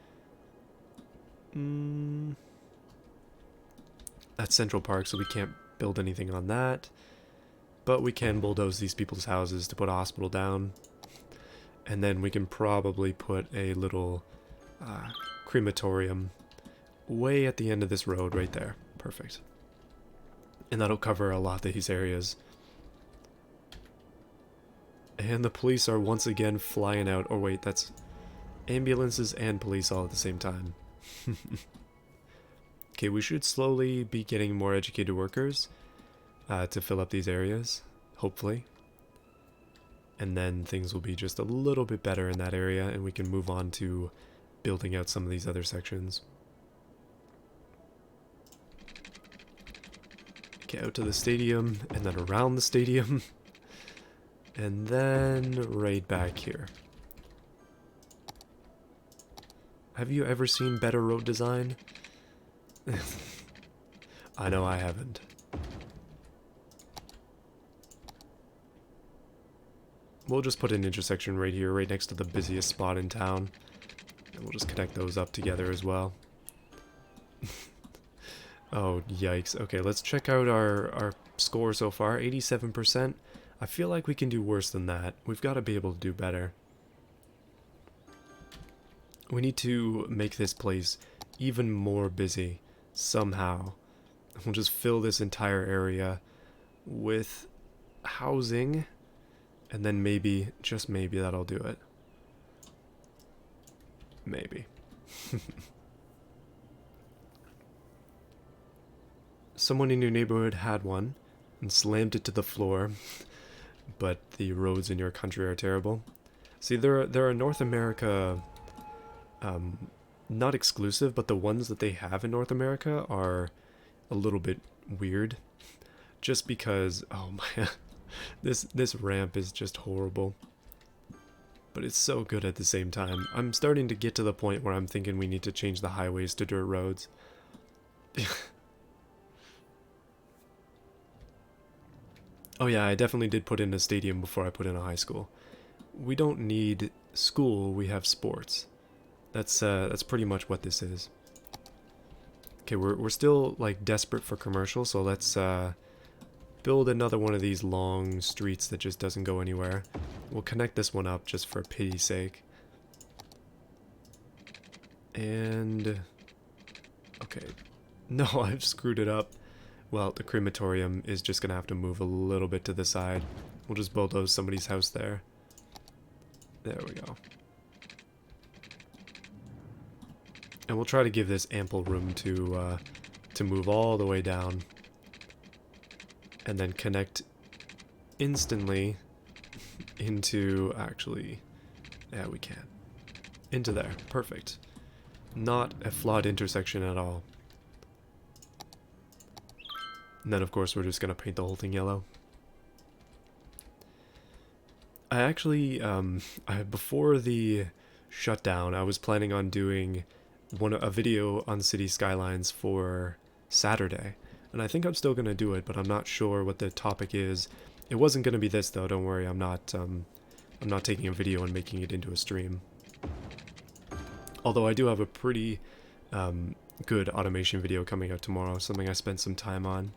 That's Central Park, so we can't build anything on that. But we can bulldoze these people's houses to put a hospital down. And then we can probably put a little crematorium way at the end of this road right there. Perfect. And that'll cover a lot of these areas. And the police are once again flying out. Or wait, that's ambulances and police all at the same time. Okay, we should slowly be getting more educated workers to fill up these areas, hopefully. And then things will be just a little bit better in that area, and we can move on to building out some of these other sections. Okay, out to the stadium, and then around the stadium. And then right back here. Have you ever seen better road design? I know I haven't. We'll just put an intersection right here, right next to the busiest spot in town. And we'll just connect those up together as well. Oh, yikes. Okay, let's check out our score so far. 87%. I feel like we can do worse than that. We've got to be able to do better. We need to make this place even more busy, somehow. We'll just fill this entire area with housing, and then maybe, just maybe, that'll do it. Maybe. Someone in your neighborhood had one and slammed it to the floor, but the roads in your country are terrible. See, there are North America, not exclusive, but the ones that they have in North America are a little bit weird. Just because, oh my, this ramp is just horrible. But it's so good at the same time. I'm starting to get to the point where I'm thinking we need to change the highways to dirt roads. Oh yeah, I definitely did put in a stadium before I put in a high school. We don't need school, we have sports. That's pretty much what this is. Okay, we're still like desperate for commercial, so let's build another one of these long streets that just doesn't go anywhere. We'll connect this one up just for pity's sake. And okay. No, I've screwed it up. Well, the crematorium is just gonna have to move a little bit to the side. We'll just bulldoze somebody's house there. There we go. And we'll try to give this ample room to move all the way down. And then connect instantly into, actually, yeah, we can. Into there. Perfect. Not a flawed intersection at all. And then, of course, we're just going to paint the whole thing yellow. I actually, before the shutdown, I was planning on doing a video on city skylines for Saturday, and I think I'm still gonna do it, but I'm not sure what the topic is. It wasn't gonna be this though. Don't worry, I'm not taking a video and making it into a stream. Although I do have a pretty good automation video coming out tomorrow, something I spent some time on.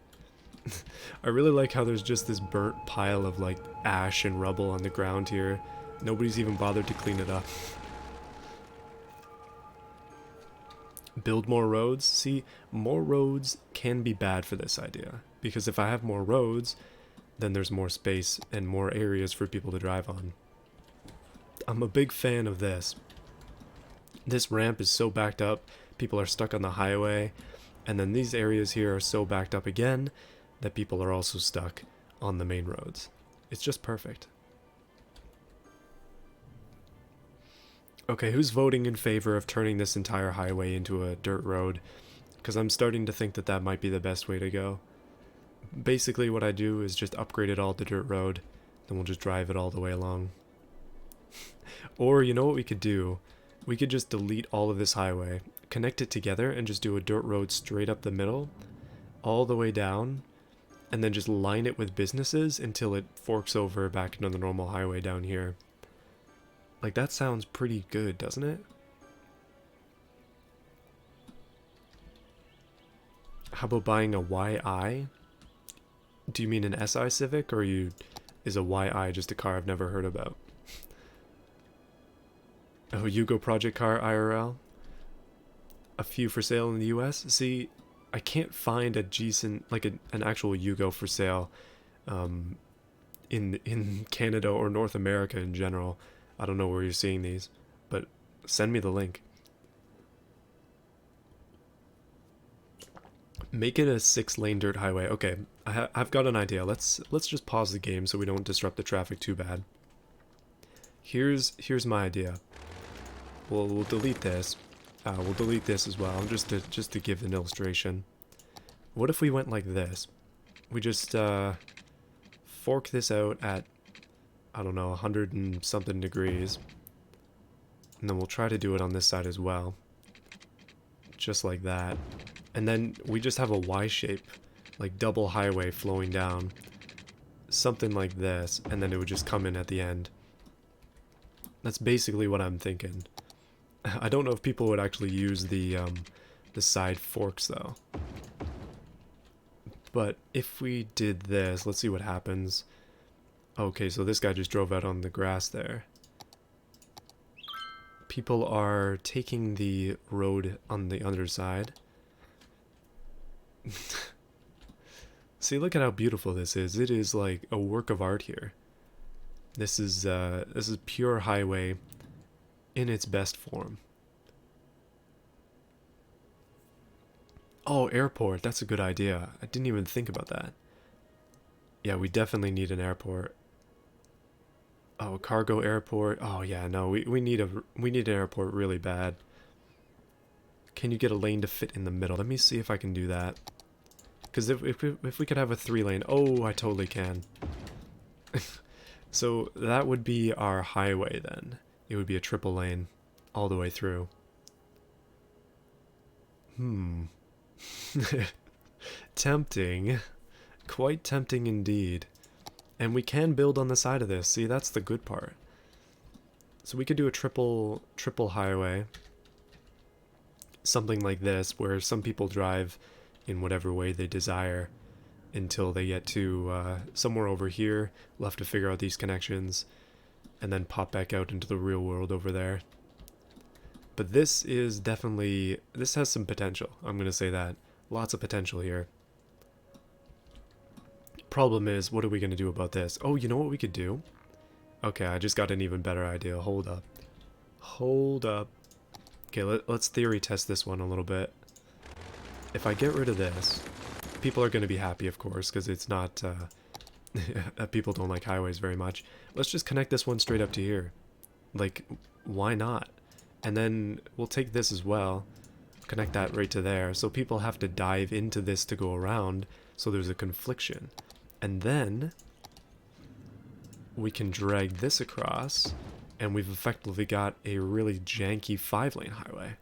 I really like how there's just this burnt pile of like ash and rubble on the ground here. Nobody's even bothered to clean it up. Build more roads? See, more roads can be bad for this idea, because if I have more roads, then there's more space and more areas for people to drive on. I'm a big fan of this. This ramp is so backed up, people are stuck on the highway, and then these areas here are so backed up again that people are also stuck on the main roads. It's just perfect. Okay, who's voting in favor of turning this entire highway into a dirt road? Because I'm starting to think that that might be the best way to go. Basically what I do is just upgrade it all to dirt road, then we'll just drive it all the way along. Or you know what we could do? We could just delete all of this highway, connect it together, and just do a dirt road straight up the middle, all the way down, and then just line it with businesses until it forks over back into the normal highway down here. Like, that sounds pretty good, doesn't it? How about buying a YI? Do you mean an SI Civic, or is a YI just a car I've never heard about? Oh, Yugo Project Car IRL? A few for sale in the US? See, I can't find a decent, like an actual Yugo for sale in Canada or North America in general. I don't know where you're seeing these, but send me the link. Make it a 6-lane dirt highway. Okay, I've got an idea. Let's just pause the game so we don't disrupt the traffic too bad. Here's my idea. We'll delete this. We'll delete this as well, just to give an illustration. What if we went like this? We just fork this out at, I don't know, 100 and something degrees. And then we'll try to do it on this side as well. Just like that. And then we just have a Y shape, like double highway flowing down. Something like this, and then it would just come in at the end. That's basically what I'm thinking. I don't know if people would actually use the side forks though. But if we did this, let's see what happens. Okay, so this guy just drove out on the grass there. People are taking the road on the other side. See, look at how beautiful this is. It is like a work of art here. This is pure highway in its best form. Oh, airport. That's a good idea. I didn't even think about that. Yeah, we definitely need an airport. Oh, a cargo airport. Oh yeah, no, we need an airport really bad. Can you get a lane to fit in the middle? Let me see if I can do that. Because if we could have a 3-lane, oh, I totally can. So that would be our highway then. It would be a triple lane all the way through. Tempting. Quite tempting indeed. And we can build on the side of this. See, that's the good part. So we could do a triple highway. Something like this, where some people drive in whatever way they desire until they get to somewhere over here. We'll have to figure out these connections and then pop back out into the real world over there. But this is definitely, this has some potential. I'm going to say that. Lots of potential here. Problem is, what are we going to do about this? Oh, you know what we could do? Okay, I just got an even better idea. Hold up. Hold up. Okay, let's theory test this one a little bit. If I get rid of this, people are going to be happy, of course, because it's not, people don't like highways very much. Let's just connect this one straight up to here. Like, why not? And then we'll take this as well, connect that right to there, so people have to dive into this to go around, so there's a confliction. And then we can drag this across, and we've effectively got a really janky 5-lane highway.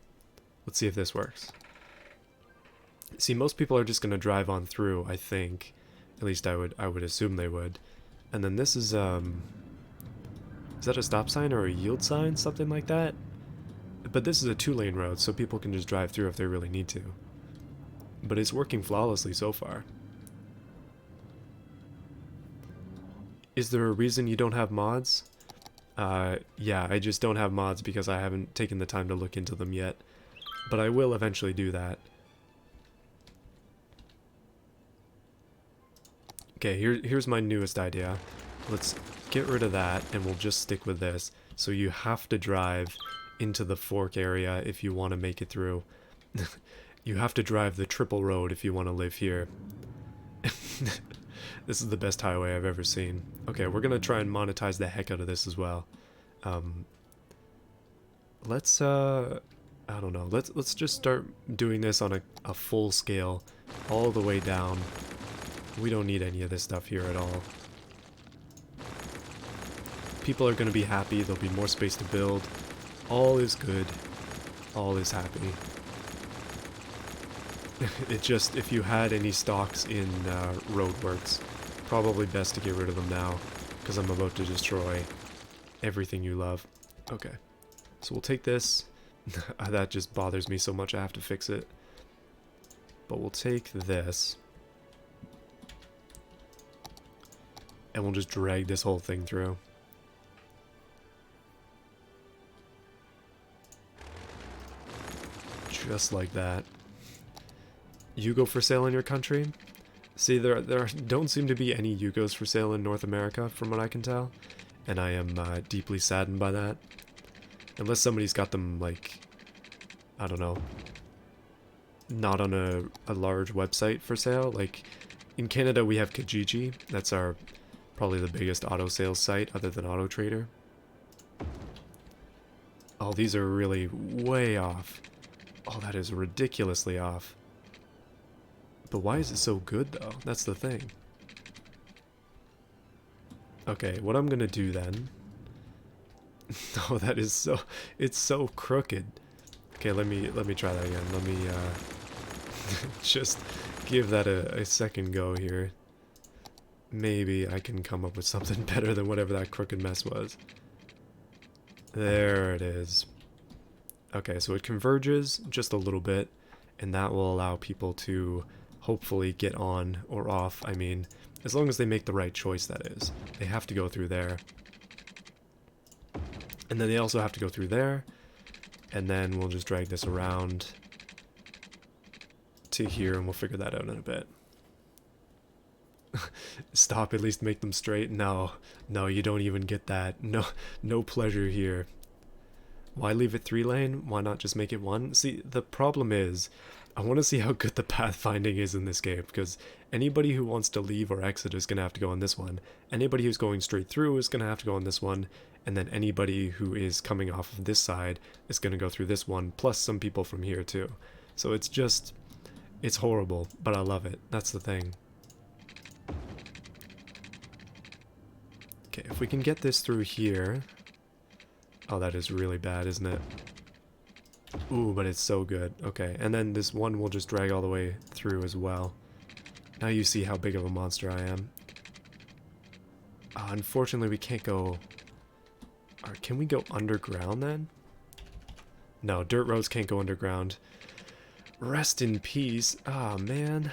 Let's see if this works. See, most people are just gonna drive on through, I think. At least I would assume they would. And then this is that a stop sign or a yield sign? Something like that? But this is a 2-lane road, so people can just drive through if they really need to. But it's working flawlessly so far. Is there a reason you don't have mods? Yeah, I just don't have mods because I haven't taken the time to look into them yet. But I will eventually do that. Okay, here's my newest idea. Let's get rid of that, and we'll just stick with this. So you have to drive into the fork area if you want to make it through. You have to drive the triple road if you want to live here. This is the best highway I've ever seen. Okay, we're gonna try and monetize the heck out of this as well. Let's I don't know. Let's just start doing this on a full scale, all the way down. We don't need any of this stuff here at all. People are gonna be happy. There'll be more space to build. All is good. All is happy. It just, if you had any stocks in roadworks, probably best to get rid of them now, because I'm about to destroy everything you love. Okay, so we'll take this. That just bothers me so much I have to fix it. But we'll take this. And we'll just drag this whole thing through. Just like that. Yugo for sale in your country? See, there don't seem to be any Yugos for sale in North America, from what I can tell. And I am deeply saddened by that. Unless somebody's got them, like, I don't know, not on a large website for sale. Like, in Canada we have Kijiji. That's our probably the biggest auto sales site other than Auto Trader. Oh, these are really way off. Oh, that is ridiculously off. But why is it so good, though? That's the thing. Okay, what I'm gonna do then... Oh, that is so... It's so crooked. Okay, let me try that again. Let me, just give that a second go here. Maybe I can come up with something better than whatever that crooked mess was. There it is. Okay, so it converges just a little bit, and that will allow people to hopefully get on or off. I mean, as long as they make the right choice, that is. They have to go through there. And then they also have to go through there, and then we'll just drag this around to here, and we'll figure that out in a bit. Stop, at least make them straight. No, you don't even get that. No pleasure here. Why leave it 3-lane? Why not just make it 1? See, the problem is, I want to see how good the pathfinding is in this game, because anybody who wants to leave or exit is going to have to go on this one. Anybody who's going straight through is going to have to go on this one, and then anybody who is coming off of this side is going to go through this one, plus some people from here too. So it's just, it's horrible, but I love it. That's the thing. Okay, if we can get this through here... Oh, that is really bad, isn't it? Ooh, but it's so good. Okay, and then this one will just drag all the way through as well. Now you see how big of a monster I am. Unfortunately, we can't go... Or can we go underground then? No, dirt roads can't go underground. Rest in peace. Ah, man.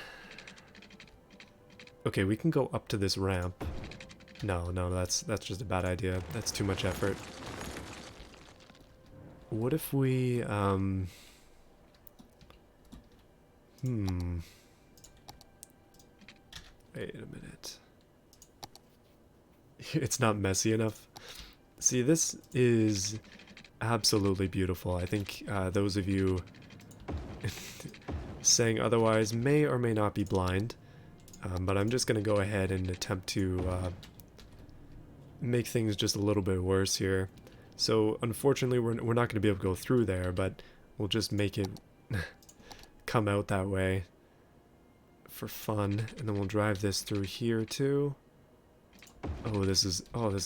Okay, we can go up to this ramp. No, that's just a bad idea. That's too much effort. What if we, Wait a minute. It's not messy enough. See, this is absolutely beautiful. I think those of you saying otherwise may or may not be blind. But I'm just going to go ahead and attempt to make things just a little bit worse here. So, unfortunately, we're not going to be able to go through there, but we'll just make it come out that way for fun. And then we'll drive this through here, too. Oh, this is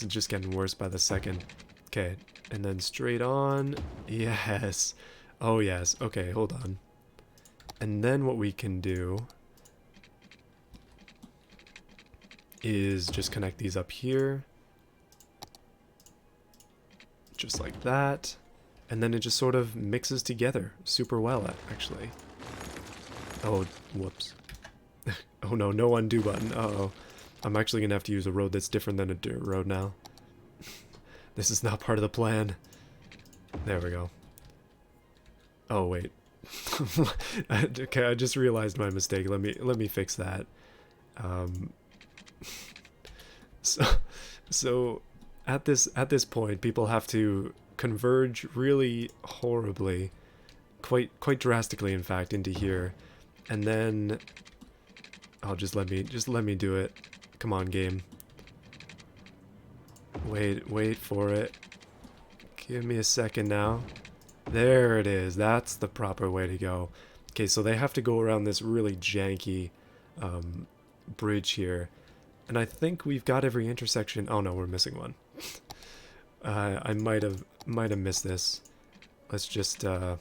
just getting worse by the second. Okay, and then straight on. Yes. Oh yes, okay, hold on. And then what we can do is just connect these up here. Just like that. And then it just sort of mixes together super well, actually. Oh, whoops. Oh no, no undo button. Uh-oh. I'm actually gonna have to use a road that's different than a dirt road now. This is not part of the plan. There we go. Oh wait. Okay, I just realized my mistake. Let me fix that. Um, so so at this point, people have to converge really horribly, quite drastically, in fact, into here, and then oh, just let me do it. Come on, game. Wait for it. Give me a second now. There it is. That's the proper way to go. Okay, so they have to go around this really janky bridge here. And I think we've got every intersection. Oh no, we're missing one. I might have missed this. Let's just yeah,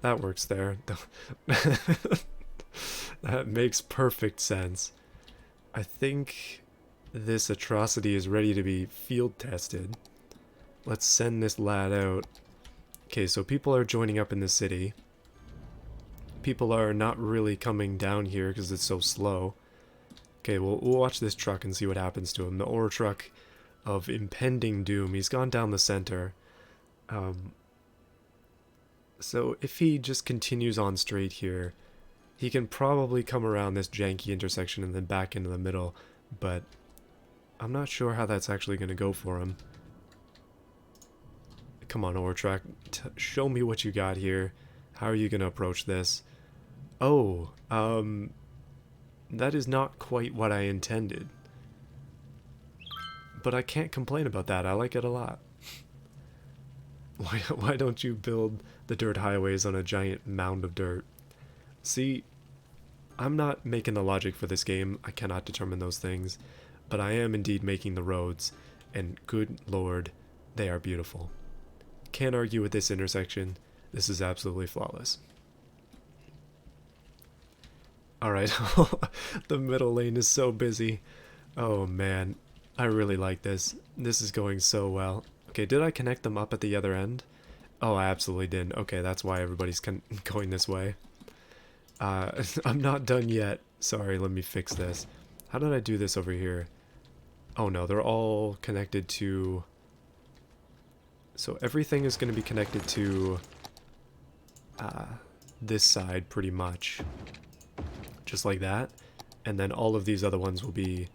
that works there. That makes perfect sense. I think this atrocity is ready to be field tested. Let's send this lad out. Okay, so people are joining up in the city. People are not really coming down here because it's so slow. Okay, we'll watch this truck and see what happens to him. The ore truck of impending doom. He's gone down the center. So if he just continues on straight here, he can probably come around this janky intersection and then back into the middle, but I'm not sure how that's actually going to go for him. Come on, ore truck, show me what you got here. How are you going to approach this? Oh, that is not quite what I intended. But I can't complain about that. I like it a lot. Why don't you build the dirt highways on a giant mound of dirt? See, I'm not making the logic for this game. I cannot determine those things. But I am indeed making the roads. And good lord, they are beautiful. Can't argue with this intersection. This is absolutely flawless. Alright, the middle lane is so busy. Oh man, I really like this. This is going so well. Okay, did I connect them up at the other end? Oh, I absolutely didn't. Okay, that's why everybody's going this way. I'm not done yet. Sorry, let me fix this. How did I do this over here? Oh no, they're all connected to... So everything is going to be connected to this side pretty much. Just like that. And then all of these other ones will be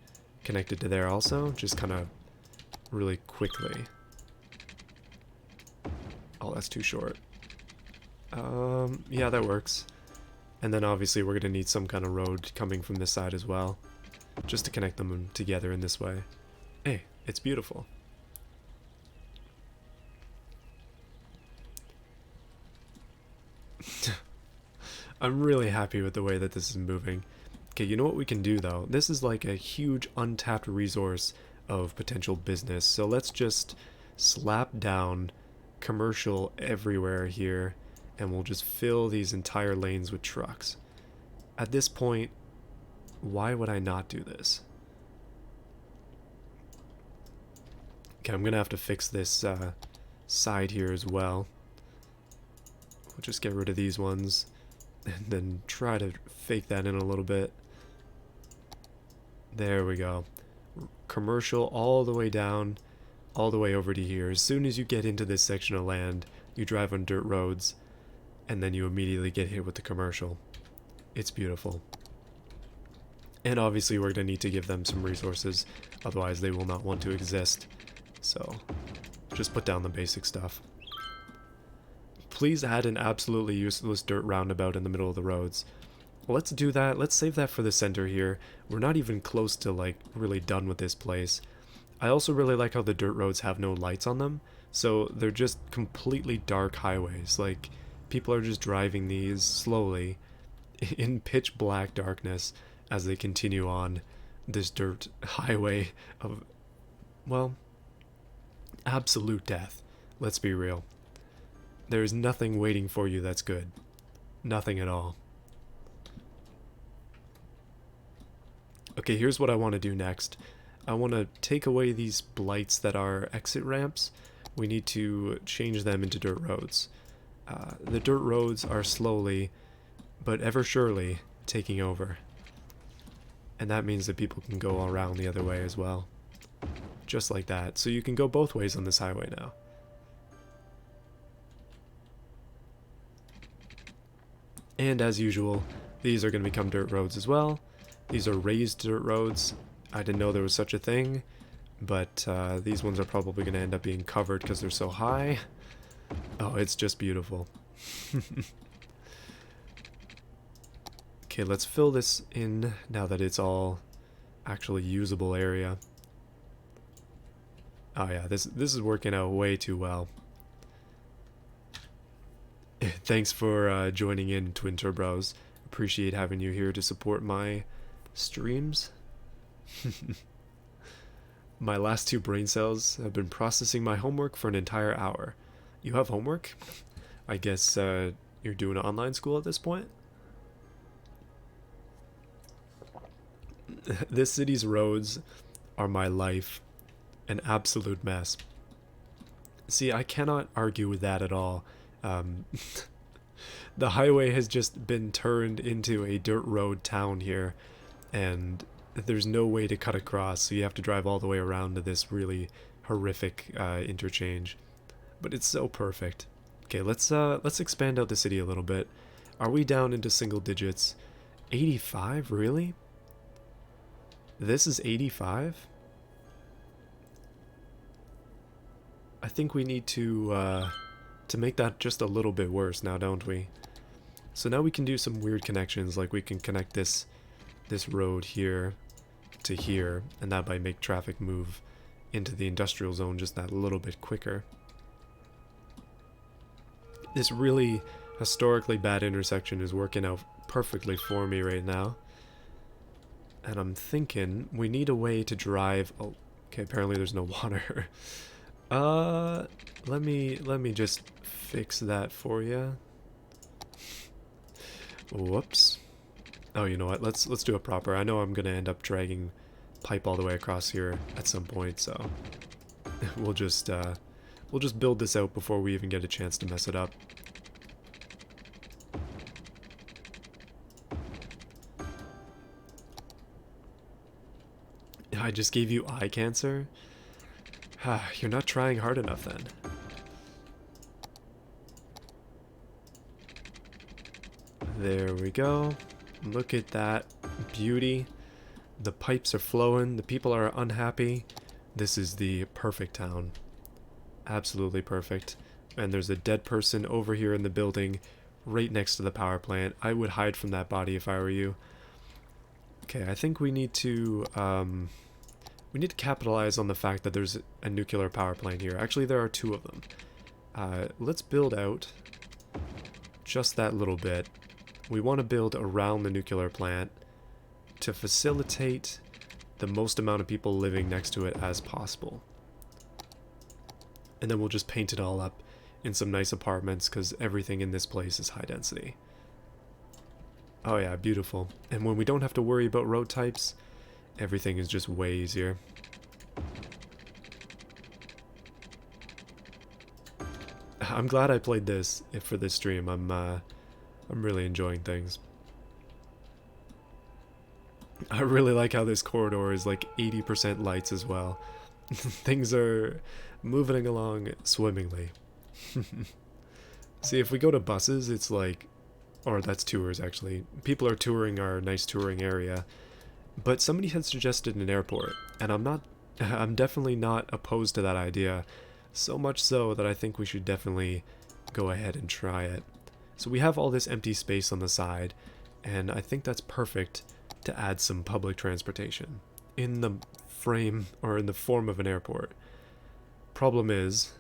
connected to there also, just kind of really quickly. Oh, that's too short. Yeah, that works. And then obviously we're going to need some kind of road coming from this side as well, just to connect them together in this way. Hey, it's beautiful. I'm really happy with the way that this is moving. Okay, you know what we can do though? This is like a huge untapped resource of potential business. So let's just slap down commercial everywhere here, and we'll just fill these entire lanes with trucks. At this point, why would I not do this? Okay, I'm gonna have to fix this side here as well. We'll just get rid of these ones and then try to fake that in a little bit. There we go. Commercial all the way down, all the way over to here. As soon as you get into this section of land, you drive on dirt roads, and then you immediately get hit with the commercial. It's beautiful. And obviously we're going to need to give them some resources, otherwise they will not want to exist. So, just put down the basic stuff. Please add an absolutely useless dirt roundabout in the middle of the roads. Let's do that. Let's save that for the center here. We're not even close to, like, really done with this place. I also really like how the dirt roads have no lights on them, so they're just completely dark highways. Like, people are just driving these slowly in pitch black darkness as they continue on this dirt highway of, well, absolute death. Let's be real. There is nothing waiting for you that's good. Nothing at all. Okay, here's what I want to do next. I want to take away these blights that are exit ramps. We need to change them into dirt roads. The dirt roads are slowly, but ever surely, taking over. And that means that people can go around the other way as well. Just like that. So you can go both ways on this highway now. And as usual, these are going to become dirt roads as well. These are raised dirt roads. I didn't know there was such a thing, but these ones are probably going to end up being covered because they're so high. Oh, it's just beautiful. Okay, let's fill this in now that it's all actually usable area. Oh yeah, this is working out way too well. Thanks for joining in, Twin Turbros. Appreciate having you here to support my streams. My last 2 brain cells have been processing my homework for an entire hour. You have homework? I guess you're doing online school at this point? This city's roads are my life. An absolute mess. See, I cannot argue with that at all. The highway has just been turned into a dirt road town here, and there's no way to cut across, so you have to drive all the way around to this really horrific interchange. But it's so perfect. Okay, let's expand out the city a little bit. Are we down into single digits? 85, really? This is 85? I think we need to make that just a little bit worse now, don't we? So now we can do some weird connections, like we can connect this road here to here, and that might make traffic move into the industrial zone just that little bit quicker. This really historically bad intersection is working out perfectly for me right now. And I'm thinking we need a way to drive... Oh, okay, apparently there's no water. Let me just fix that for you. Whoops. Oh, you know what? Let's do it proper. I know I'm gonna end up dragging pipe all the way across here at some point, so we'll just build this out before we even get a chance to mess it up. I just gave you eye cancer? You're not trying hard enough then. There we go. Look at that beauty. The pipes are flowing. The people are unhappy. This is the perfect town. Absolutely perfect. And there's a dead person over here in the building right next to the power plant. I would hide from that body if I were you. Okay, I think we need to capitalize on the fact that there's a nuclear power plant here. Actually, there are 2 of them. Let's build out just that little bit. We want to build around the nuclear plant to facilitate the most amount of people living next to it as possible. And then we'll just paint it all up in some nice apartments because everything in this place is high density. Oh yeah, beautiful. And when we don't have to worry about road types, everything is just way easier. I'm glad I played this for this stream. I'm really enjoying things. I really like how this corridor is like 80% lights as well. Things are moving along swimmingly. See, if we go to buses, it's like... Or that's tours, actually. People are touring our nice touring area. But somebody had suggested an airport, and I'm definitely not opposed to that idea. So much so that I think we should definitely go ahead and try it. So we have all this empty space on the side, and I think that's perfect to add some public transportation in the frame or in the form of an airport. Problem is,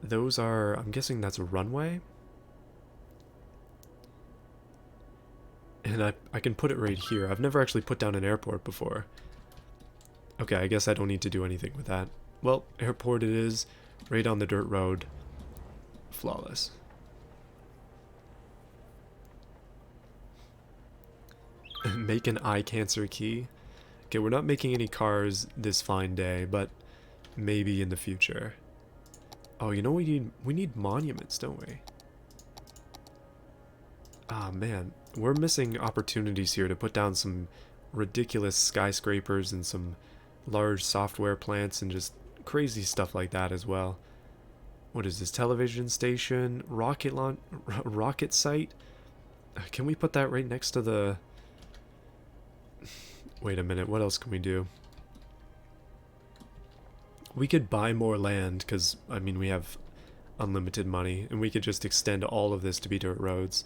those are, I'm guessing that's a runway? And I can put it right here. I've never actually put down an airport before. Okay, I guess I don't need to do anything with that. Well, airport it is. right on the dirt road. Flawless. Make an eye cancer key. Okay, we're not making any cars this fine day, but maybe in the future. Oh, you know what we need? We need monuments, don't we? Ah, man. We're missing opportunities here to put down some ridiculous skyscrapers and some large software plants and just crazy stuff like that as well. What is this? Television station? Rocket site? Can we put that right next to the... Wait a minute, what else can we do? We could buy more land, because, I mean, we have unlimited money, and we could just extend all of this to be dirt roads.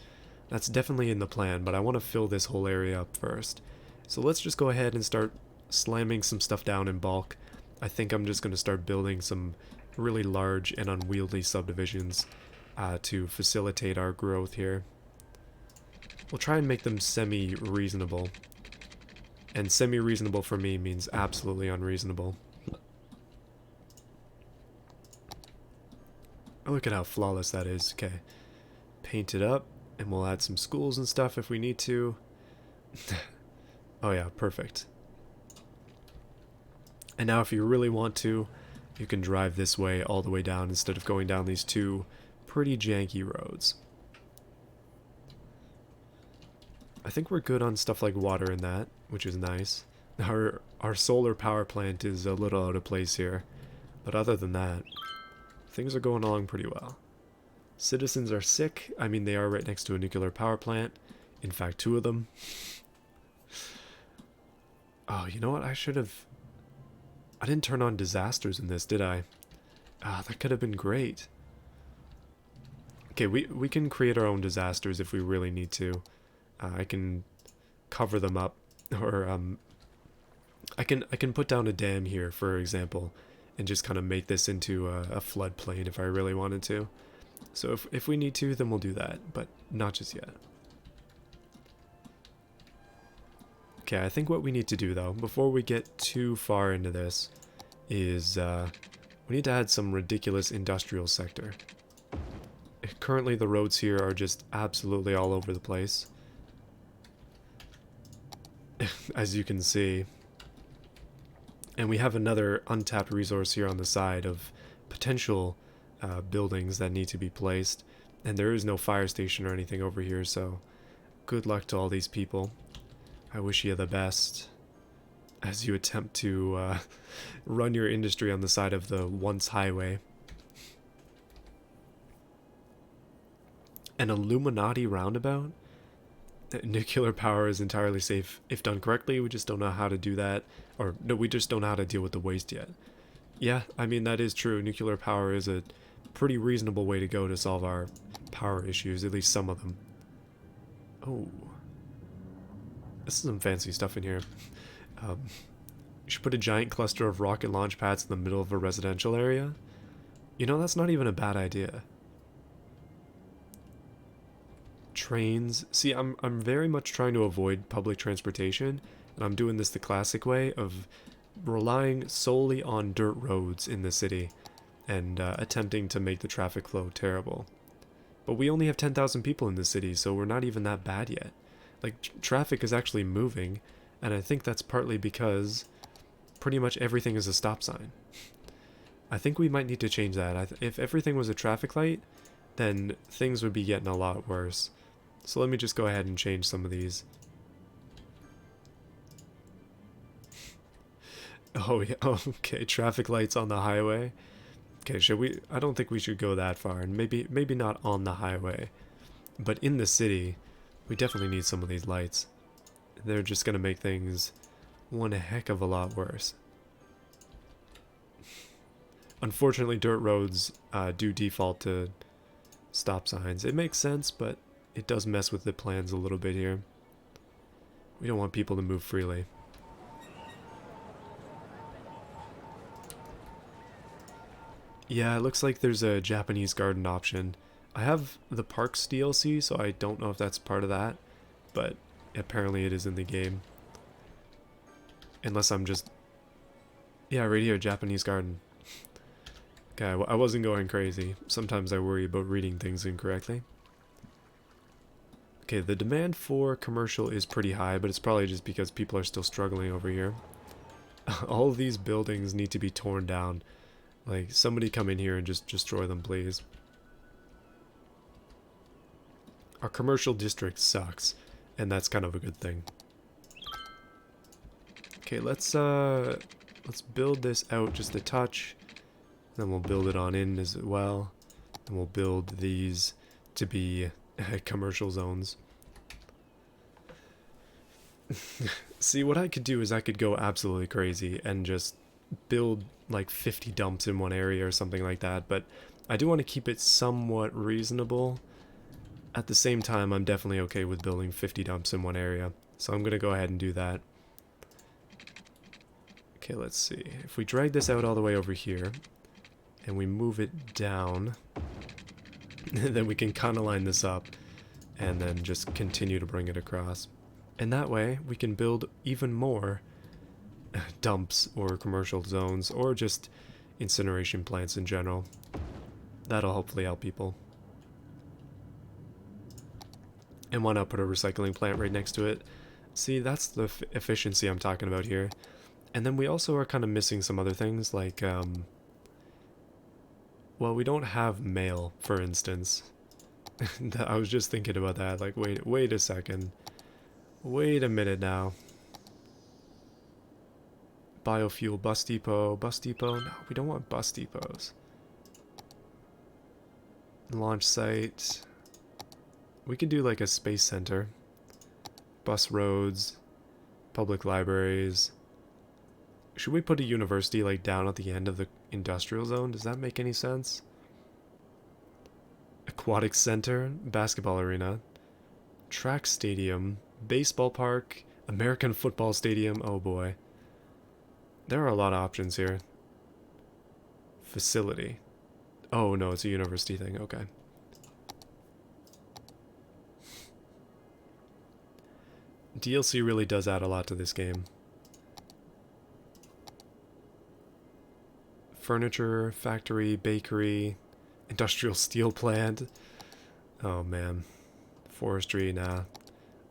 That's definitely in the plan, but I want to fill this whole area up first. So let's just go ahead and start slamming some stuff down in bulk. I think I'm just going to start building some really large and unwieldy subdivisions to facilitate our growth here. We'll try and make them semi-reasonable. And semi-reasonable for me means absolutely unreasonable. Oh, look at how flawless that is. Okay. Paint it up, and we'll add some schools and stuff if we need to. Oh yeah, perfect. And now if you really want to, you can drive this way all the way down instead of going down these two pretty janky roads. I think we're good on stuff like water and that, which is nice. Our solar power plant is a little out of place here, but other than that, things are going along pretty well. Citizens are sick. I mean, they are right next to a nuclear power plant. In fact, 2 of them. Oh, you know what? I didn't turn on disasters in this, did I? Ah, that could have been great. Okay, we can create our own disasters if we really need to. I can cover them up, or I can put down a dam here, for example, and just kind of make this into a floodplain if I really wanted to. So if we need to, then we'll do that, but not just yet. Okay, I think what we need to do, though, before we get too far into this, is we need to add some ridiculous industrial sector. Currently, the roads here are just absolutely all over the place. As you can see. And we have another untapped resource here on the side of potential buildings that need to be placed. And there is no fire station or anything over here, so good luck to all these people. I wish you the best as you attempt to run your industry on the side of the once highway. An Illuminati roundabout? Nuclear power is entirely safe if done correctly. We just don't know how to do that. Or, no, we just don't know how to deal with the waste yet. Yeah, I mean, that is true. Nuclear power is a pretty reasonable way to go to solve our power issues, at least some of them. Oh. This is some fancy stuff in here. You should put a giant cluster of rocket launch pads in the middle of a residential area. You know, that's not even a bad idea. Trains. See, I'm very much trying to avoid public transportation, and I'm doing this the classic way of relying solely on dirt roads in the city and attempting to make the traffic flow terrible. But we only have 10,000 people in the city, so we're not even that bad yet. Like, traffic is actually moving, and I think that's partly because pretty much everything is a stop sign. I think we might need to change that. If everything was a traffic light, then things would be getting a lot worse. So let me just go ahead and change some of these. Oh yeah, okay, traffic lights on the highway. Okay, should we? I don't think we should go that far, and maybe not on the highway, but in the city, we definitely need some of these lights. They're just gonna make things one heck of a lot worse. Unfortunately, dirt roads do default to stop signs. It makes sense, but it does mess with the plans a little bit here. We don't want people to move freely. Yeah, it looks like there's a Japanese garden option. I have the Parks DLC, so I don't know if that's part of that, but apparently it is in the game. Unless I'm just... Yeah, right here, Japanese garden. Okay, I wasn't going crazy. Sometimes I worry about reading things incorrectly. Okay, the demand for commercial is pretty high, but it's probably just because people are still struggling over here. All of these buildings need to be torn down. Like, somebody come in here and just destroy them, please. Our commercial district sucks, and that's kind of a good thing. Okay, let's build this out just a touch. Then we'll build it on in as well. And we'll build these to be commercial zones. See, what I could do is I could go absolutely crazy and just build like 50 dumps in one area or something like that, but I do want to keep it somewhat reasonable. At the same time, I'm definitely okay with building 50 dumps in one area, so I'm going to go ahead and do that. Okay, let's see. If we drag this out all the way over here, and we move it down, then we can kind of line this up, and then just continue to bring it across. And that way, we can build even more dumps or commercial zones, or just incineration plants in general. That'll hopefully help people. And why not put a recycling plant right next to it? See, that's the efficiency I'm talking about here. And then we also are kind of missing some other things, like, well, we don't have mail, for instance. I was just thinking about that, like, wait a second. Wait a minute now. Biofuel bus depot. No, we don't want bus depots. Launch site. We can do like a space center. Bus roads. Public libraries. Should we put a university like down at the end of the industrial zone? Does that make any sense? Aquatic center. Basketball arena. Track stadium. Baseball park. American football stadium. Oh boy. There are a lot of options here. Facility. Oh no, it's a university thing. Okay. DLC really does add a lot to this game. Furniture, factory, bakery, industrial steel plant. Oh man. Forestry, nah.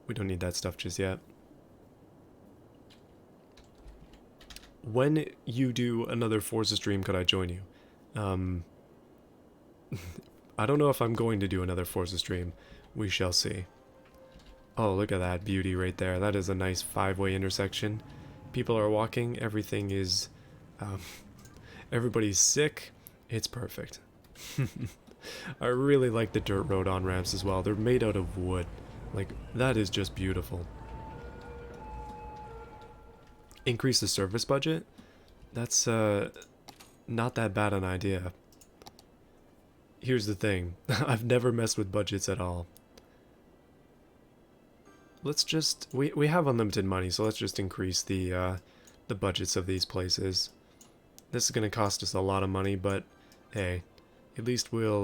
We don't need that stuff just yet. When you do another Forza stream, could I join you? I don't know if I'm going to do another Forza stream. We shall see. Oh, look at that beauty right there. That is a nice 5-way intersection. People are walking. Everything is... everybody's sick. It's perfect. I really like the dirt road on-ramps as well. They're made out of wood. Like, that is just beautiful. Increase the service budget? That's, not that bad an idea. Here's the thing. I've never messed with budgets at all. Let's just... We have unlimited money, so let's just increase the budgets of these places. This is going to cost us a lot of money, but hey, at least we'll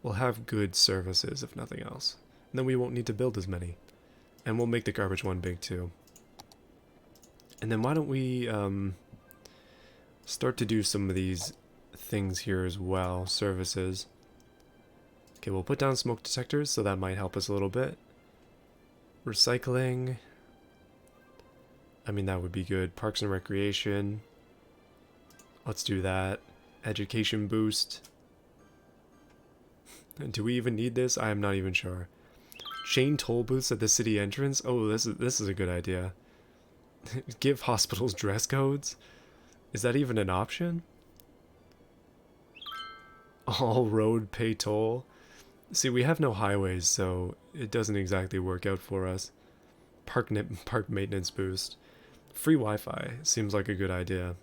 we'll have good services, if nothing else. And then we won't need to build as many. And we'll make the garbage one big, too. And then why don't we start to do some of these things here as well, services. Okay, we'll put down smoke detectors, so that might help us a little bit. Recycling. I mean, that would be good. Parks and recreation. Let's do that. Education boost. Do we even need this? I am not even sure. Chain toll booths at the city entrance? Oh, this is a good idea. Give hospitals dress codes? Is that even an option? All road pay toll? See, we have no highways, so it doesn't exactly work out for us. Park maintenance boost. Free Wi-Fi seems like a good idea.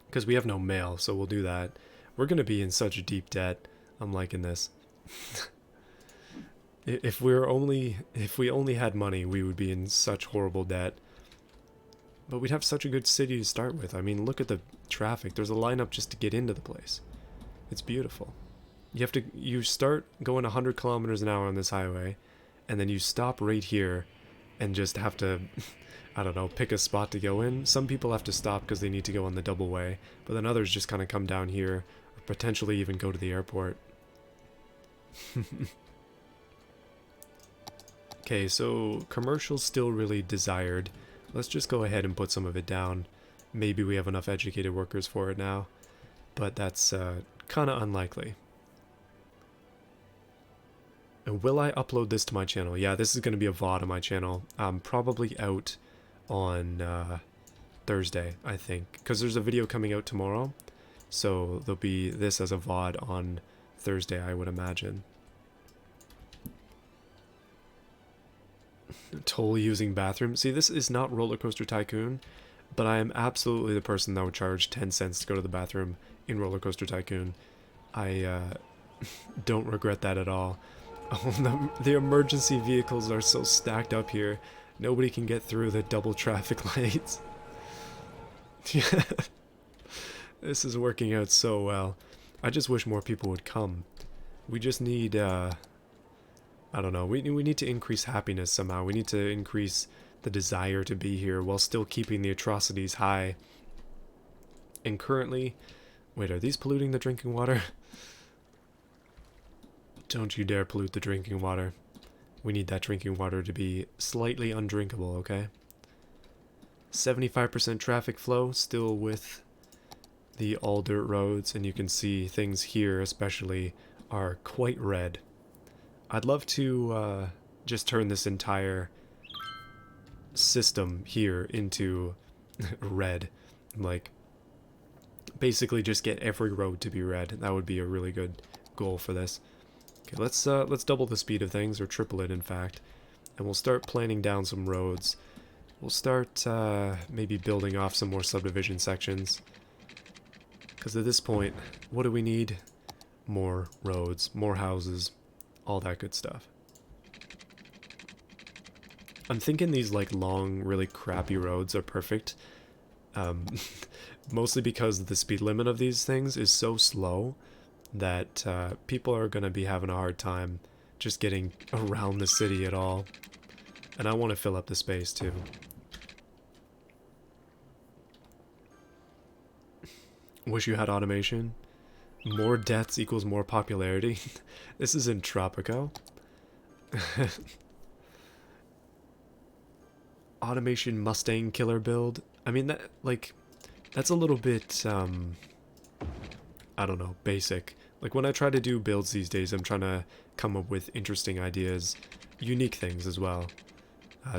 Because we have no mail, so we'll do that. We're going to be in such deep debt. I'm liking this. If we only had money, we would be in such horrible debt. But we'd have such a good city to start with. I mean, look at the traffic. There's a lineup just to get into the place. It's beautiful. You start going 100 kilometers an hour on this highway, and then you stop right here, and just have to, I don't know, pick a spot to go in. Some people have to stop because they need to go on the double way, but then others just kind of come down here, or potentially even go to the airport. Okay, so commercial's still really desired. Let's just go ahead and put some of it down. Maybe we have enough educated workers for it now, but that's kind of unlikely. And will I upload this to my channel? Yeah, this is going to be a VOD on my channel. Probably out on Thursday, I think, because there's a video coming out tomorrow, so there'll be this as a VOD on Thursday, I would imagine. Toll using bathroom. See, this is not Roller Coaster Tycoon, but I am absolutely the person that would charge 10 cents to go to the bathroom in Roller Coaster Tycoon. I don't regret that at all. Oh, the emergency vehicles are so stacked up here. Nobody can get through the double traffic lights. Yeah. This is working out so well. I just wish more people would come. We just need, I don't know, we need to increase happiness somehow. We need to increase the desire to be here while still keeping the atrocities high. And currently, wait, are these polluting the drinking water? Don't you dare pollute the drinking water. We need that drinking water to be slightly undrinkable, okay? 75% traffic flow, still with the all dirt roads, and you can see things here especially are quite red. I'd love to just turn this entire system here into red. Like, basically just get every road to be red. That would be a really good goal for this. Okay, let's double the speed of things, or triple it in fact, and we'll start planning down some roads. We'll start maybe building off some more subdivision sections, because at this point, what do we need? More roads, more houses, all that good stuff. I'm thinking these like long, really crappy roads are perfect, mostly because the speed limit of these things is so slow that people are going to be having a hard time just getting around the city at all. And I want to fill up the space too. Wish you had automation. More deaths equals more popularity. This is in Tropico. Automation Mustang killer build. I mean, that, like, that's a little bit, I don't know, basic. Like, when I try to do builds these days, I'm trying to come up with interesting ideas, unique things as well.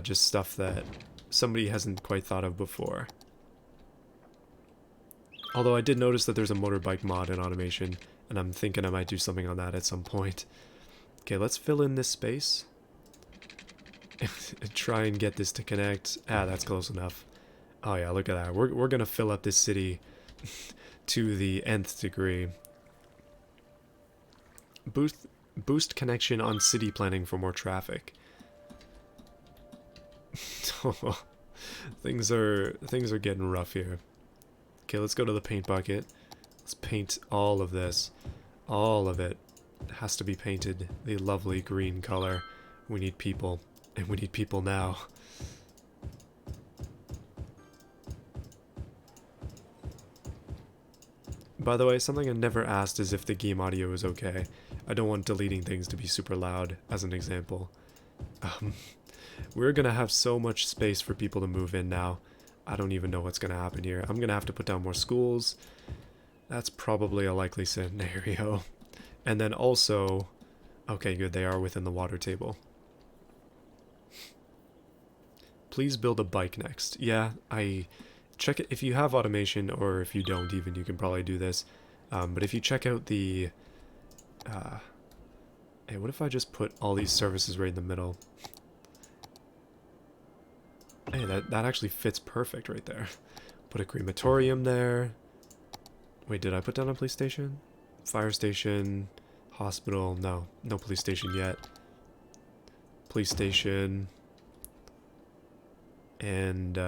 Just stuff that somebody hasn't quite thought of before. Although I did notice that there's a motorbike mod in automation, and I'm thinking I might do something on that at some point. Okay, let's fill in this space. Try and get this to connect. Ah, that's close enough. Oh yeah, look at that. We're gonna fill up this city to the nth degree. Boost connection on city planning for more traffic. Things are getting rough here. Okay, let's go to the paint bucket. Let's paint all of this. All of it has to be painted the lovely green color. We need people, and we need people now. By the way, something I never asked is if the game audio is okay. I don't want deleting things to be super loud, as an example. We're gonna have so much space for people to move in now. I don't even know what's gonna happen here. I'm gonna have to put down more schools. That's probably a likely scenario. And then also, okay, good, they are within the water table. Please build a bike next. Yeah, I check it if you have automation, or if you don't even, you can probably do this. But if you check out the hey, what if I just put all these services right in the middle? Hey, that actually fits perfect right there. Put a crematorium there. Wait, did I put down a police station? Fire station, hospital, no police station yet. Police station, and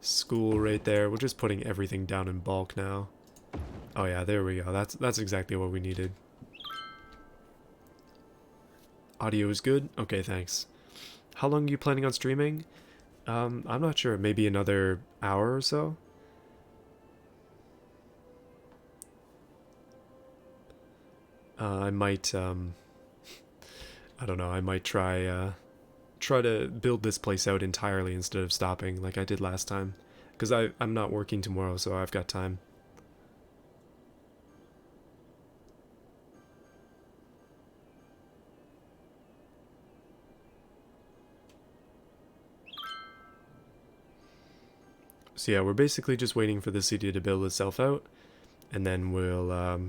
school right there. We're just putting everything down in bulk now. Oh yeah, there we go. That's exactly what we needed. Audio is good? Okay, thanks. How long are you planning on streaming? I'm not sure. Maybe another hour or so? I might, I don't know, I might try to build this place out entirely instead of stopping like I did last time. Because I'm not working tomorrow, so I've got time. So yeah, we're basically just waiting for the city to build itself out, and then we'll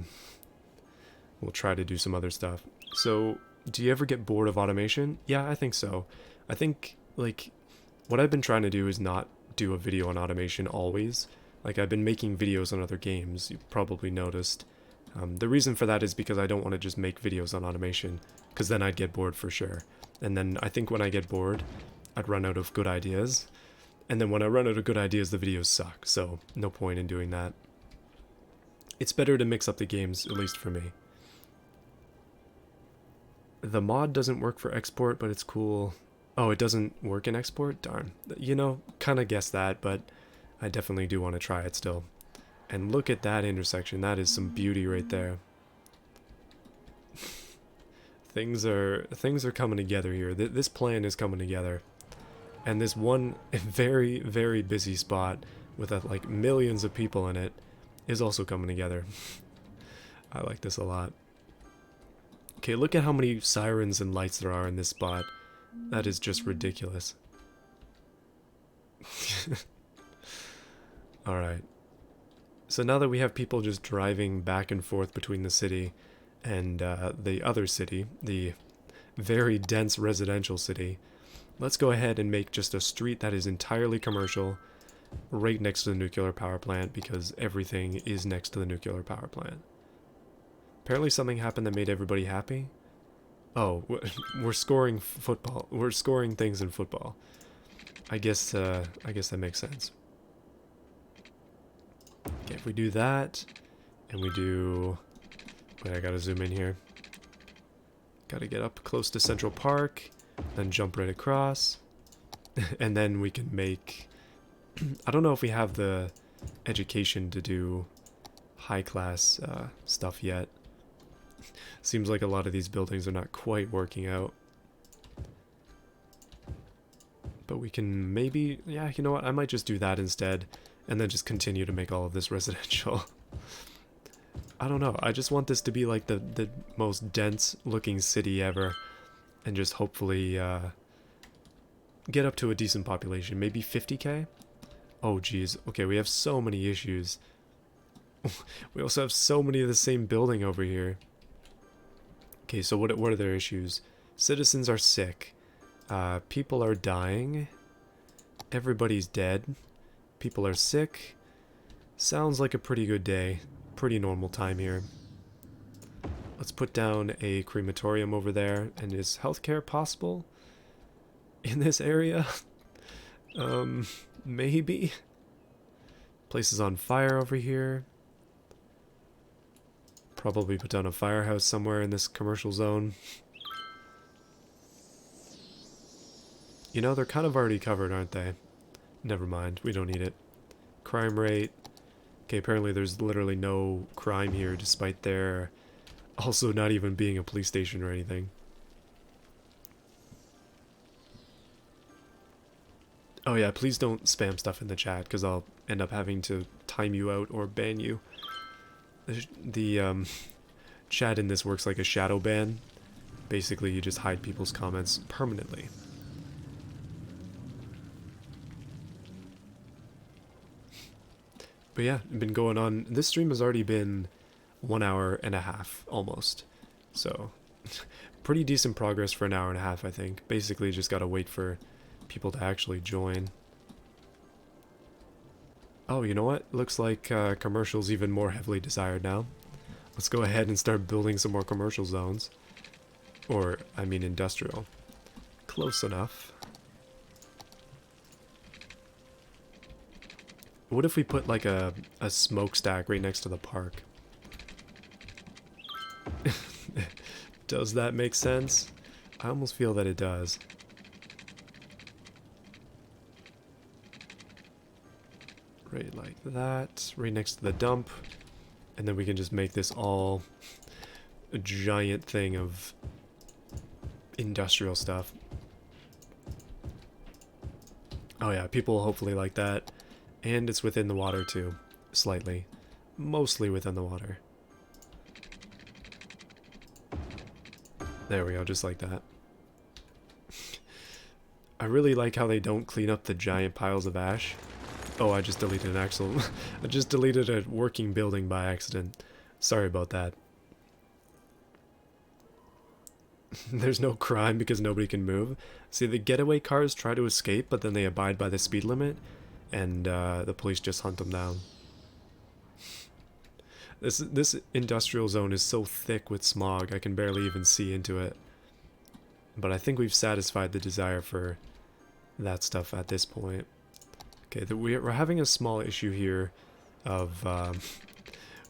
try to do some other stuff. So, do you ever get bored of automation? Yeah, I think so. I think, like, what I've been trying to do is not do a video on automation always. Like, I've been making videos on other games, you probably noticed. The reason for that is because I don't want to just make videos on automation, because then I'd get bored for sure. And then I think when I get bored, I'd run out of good ideas. And then when I run out of good ideas, the videos suck, so no point in doing that. It's better to mix up the games, at least for me. The mod doesn't work for export, but it's cool. Oh, it doesn't work in export? Darn. You know, kind of guessed that, but I definitely do want to try it still. And look at that intersection. That is some beauty right there. things are coming together here. This plan is coming together. And this one very, very busy spot with like millions of people in it is also coming together. I like this a lot. Okay, look at how many sirens and lights there are in this spot. That is just ridiculous. Alright. So now that we have people just driving back and forth between the city and the other city, the very dense residential city, let's go ahead and make just a street that is entirely commercial right next to the nuclear power plant, because everything is next to the nuclear power plant. Apparently something happened that made everybody happy. Oh, we're scoring football. We're scoring things in football. I guess that makes sense. Okay, if we do that, and we do... Wait, I gotta zoom in here. Gotta get up close to Central Park, then jump right across, and then we can make... I don't know if we have the education to do high-class stuff yet. Seems like a lot of these buildings are not quite working out. But we can maybe... Yeah, you know what? I might just do that instead, and then just continue to make all of this residential. I don't know. I just want this to be like the most dense-looking city ever, and just hopefully get up to a decent population. Maybe 50k? Oh, geez. Okay, we have so many issues. We also have so many of the same building over here. Okay, so what are their issues? Citizens are sick. People are dying. Everybody's dead. People are sick. Sounds like a pretty good day. Pretty normal time here. Let's put down a crematorium over there. And is healthcare possible in this area? Maybe. Place is on fire over here. Probably put down a firehouse somewhere in this commercial zone. You know, they're kind of already covered, aren't they? Never mind, we don't need it. Crime rate. Okay, apparently there's literally no crime here, despite there also not even being a police station or anything. Oh yeah, please don't spam stuff in the chat, because I'll end up having to time you out or ban you. The chat in this works like a shadow ban. Basically, you just hide people's comments permanently. But yeah, been going on. This stream has already been 1 hour and a half, almost. So, pretty decent progress for an hour and a half, I think. Basically, just gotta wait for people to actually join. Oh, you know what? Looks like commercial's even more heavily desired now. Let's go ahead and start building some more commercial zones. Or, I mean industrial. Close enough. What if we put like a smokestack right next to the park? Does that make sense? I almost feel that it does. right like that, right next to the dump, and then we can just make this all a giant thing of industrial stuff. Oh yeah, people hopefully like that, and it's within the water too, slightly, mostly within the water. There we go, just like that. I really like how they don't clean up the giant piles of ash. Oh, I just deleted an axle. I just deleted a working building by accident. Sorry about that. There's no crime because nobody can move. See, the getaway cars try to escape, but then they abide by the speed limit, and the police just hunt them down. This industrial zone is so thick with smog, I can barely even see into it. But I think we've satisfied the desire for that stuff at this point. Okay, we're having a small issue here of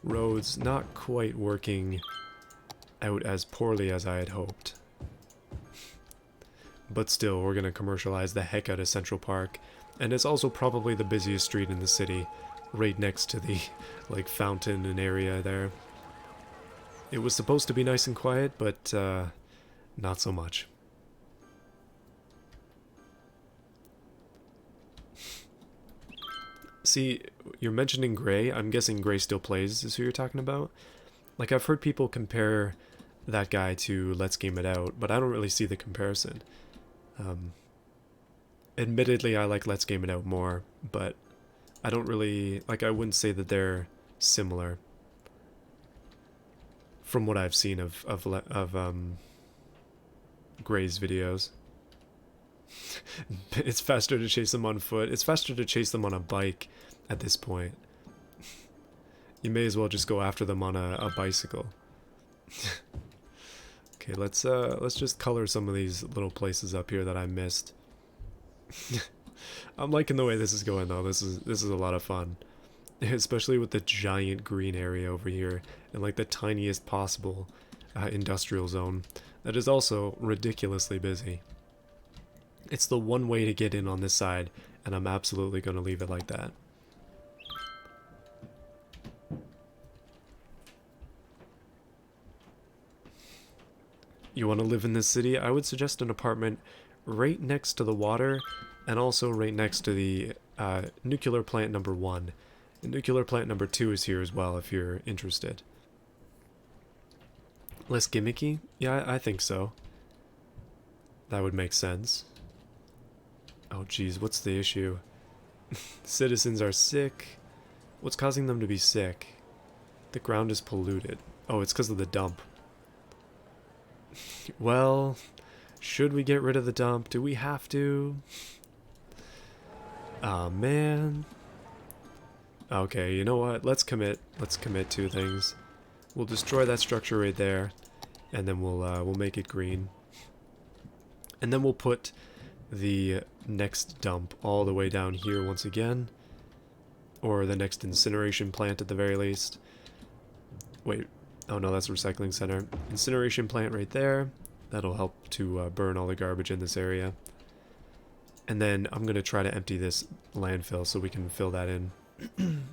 roads not quite working out as poorly as I had hoped. But still, we're going to commercialize the heck out of Central Park. And it's also probably the busiest street in the city, right next to the like fountain and area there. It was supposed to be nice and quiet, but not so much. See, you're mentioning Gray. I'm guessing Gray still plays is who you're talking about. Like, I've heard people compare that guy to Let's Game It Out, but I don't really see the comparison. Admittedly, I like Let's Game It Out more, but I don't really, like, I wouldn't say that they're similar from what I've seen of Gray's videos. It's faster to chase them on foot. It's faster to chase them on a bike at this point. You may as well just go after them on a bicycle. Okay, let's just color some of these little places up here that I missed. I'm liking the way this is going though. This is a lot of fun. Especially with the giant green area over here and like the tiniest possible industrial zone that is also ridiculously busy. It's the one way to get in on this side, and I'm absolutely going to leave it like that. You want to live in this city? I would suggest an apartment right next to the water and also right next to the nuclear plant number 1. And nuclear plant number 2 is here as well if you're interested. Less gimmicky? Yeah, I think so. That would make sense. Oh geez, what's the issue? Citizens are sick. What's causing them to be sick? The ground is polluted. Oh, it's because of the dump. Well, should we get rid of the dump? Do we have to? Oh man. Okay, you know what? Let's commit. Let's commit 2 things. We'll destroy that structure right there, and then we'll make it green. And then we'll put the next dump all the way down here once again, or the next incineration plant at the very least. Wait, oh no, that's a recycling center. Incineration plant right there. That'll help to burn all the garbage in this area. And then I'm going to try to empty this landfill so we can fill that in. And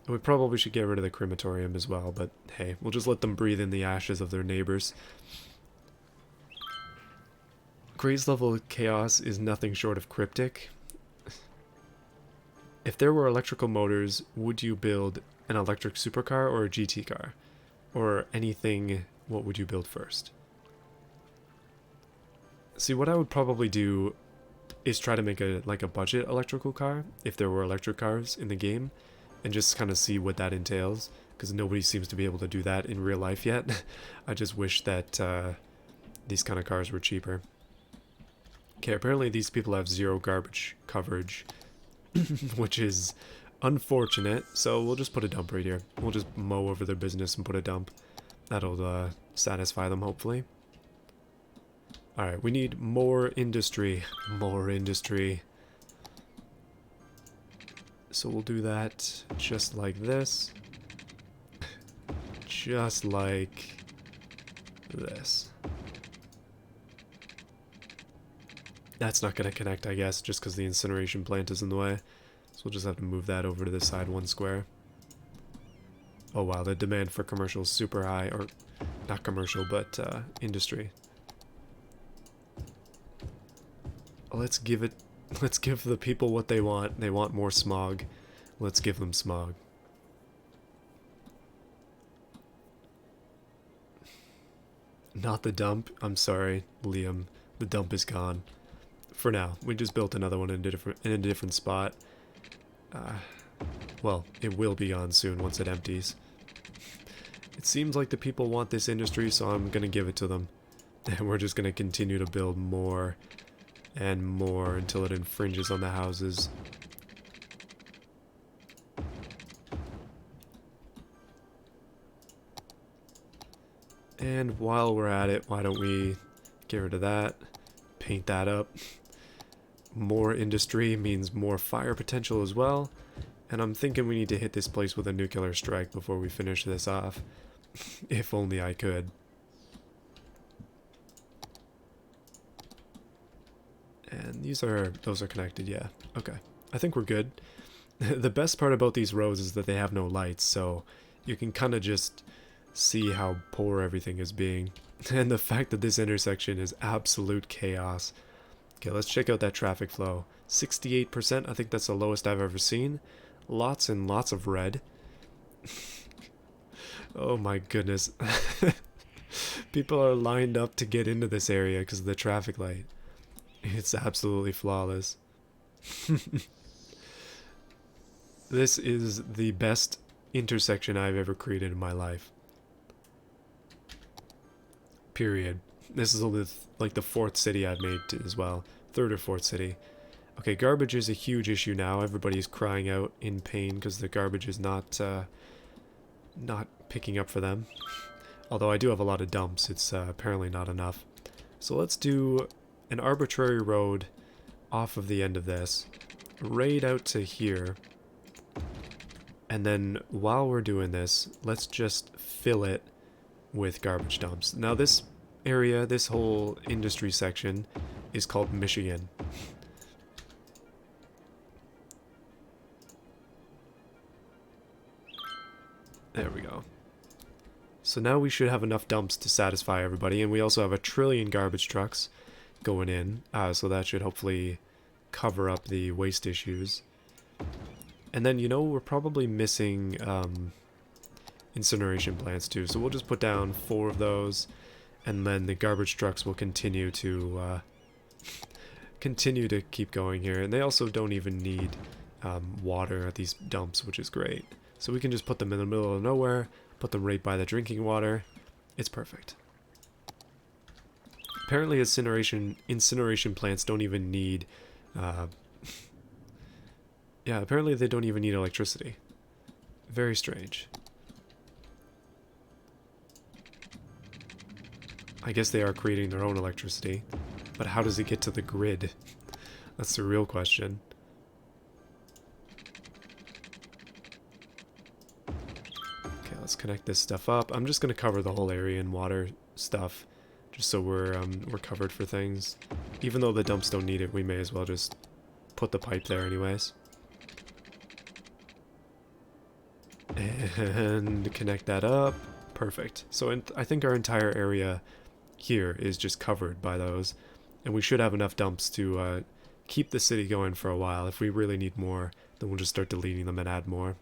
we probably should get rid of the crematorium as well, but hey, we'll just let them breathe in the ashes of their neighbors. Gray's level of chaos is nothing short of cryptic. If there were electrical motors, would you build an electric supercar or a GT car? Or anything, what would you build first? See, what I would probably do is try to make a budget electrical car, if there were electric cars in the game, and just kind of see what that entails, because nobody seems to be able to do that in real life yet. I just wish that these kind of cars were cheaper. Okay, apparently these people have 0 garbage coverage, which is unfortunate, so we'll just put a dump right here. We'll just mow over their business and put a dump. That'll satisfy them, hopefully. Alright, we need more industry. More industry. So we'll do that just like this. Just like this. That's not going to connect, I guess, just because the incineration plant is in the way. So we'll just have to move that over to the side 1 square. Oh wow, the demand for commercial is super high, or not commercial, but industry. Let's give the people what they want. They want more smog. Let's give them smog. Not the dump. I'm sorry, Liam. The dump is gone. For now. We just built another one in a different spot. Well, it will be gone soon once it empties. It seems like the people want this industry, so I'm gonna give it to them. And we're just gonna continue to build more and more until it infringes on the houses. And while we're at it, why don't we get rid of that, paint that up. More industry means more fire potential as well, and I'm thinking we need to hit this place with a nuclear strike before we finish this off. If only I could. And those are connected, yeah. Okay. I think we're good. The best part about these roads is that they have no lights, so you can kind of just see how poor everything is being. And the fact that this intersection is absolute chaos. Okay, let's check out that traffic flow. 68%, I think that's the lowest I've ever seen. Lots and lots of red. Oh my goodness. People are lined up to get into this area because of the traffic light. It's absolutely flawless. This is the best intersection I've ever created in my life. Period. This is like the 4th city I've made as well. 3rd or 4th city. Okay, garbage is a huge issue now. Everybody's crying out in pain because the garbage is not picking up for them. Although I do have a lot of dumps, it's apparently not enough. So let's do an arbitrary road off of the end of this, right out to here. And then while we're doing this, let's just fill it with garbage dumps. Now this area, this whole industry section, is called Michigan. There we go. So now we should have enough dumps to satisfy everybody, and we also have 1 trillion garbage trucks going in, so that should hopefully cover up the waste issues. And then, you know, we're probably missing incineration plants too, so we'll just put down 4 of those, and then the garbage trucks will continue to keep going here. And they also don't even need water at these dumps, which is great. So we can just put them in the middle of nowhere, put them right by the drinking water. It's perfect. Apparently incineration plants don't even need yeah, apparently they don't even need electricity. Very strange. I guess they are creating their own electricity, but how does it get to the grid? That's the real question. Okay, let's connect this stuff up. I'm just gonna cover the whole area in water stuff, just so we're covered for things. Even though the dumps don't need it, we may as well just put the pipe there anyways. And connect that up. Perfect. So I think our entire area here is just covered by those, and we should have enough dumps to keep the city going for a while. If we really need more, then we'll just start deleting them and add more.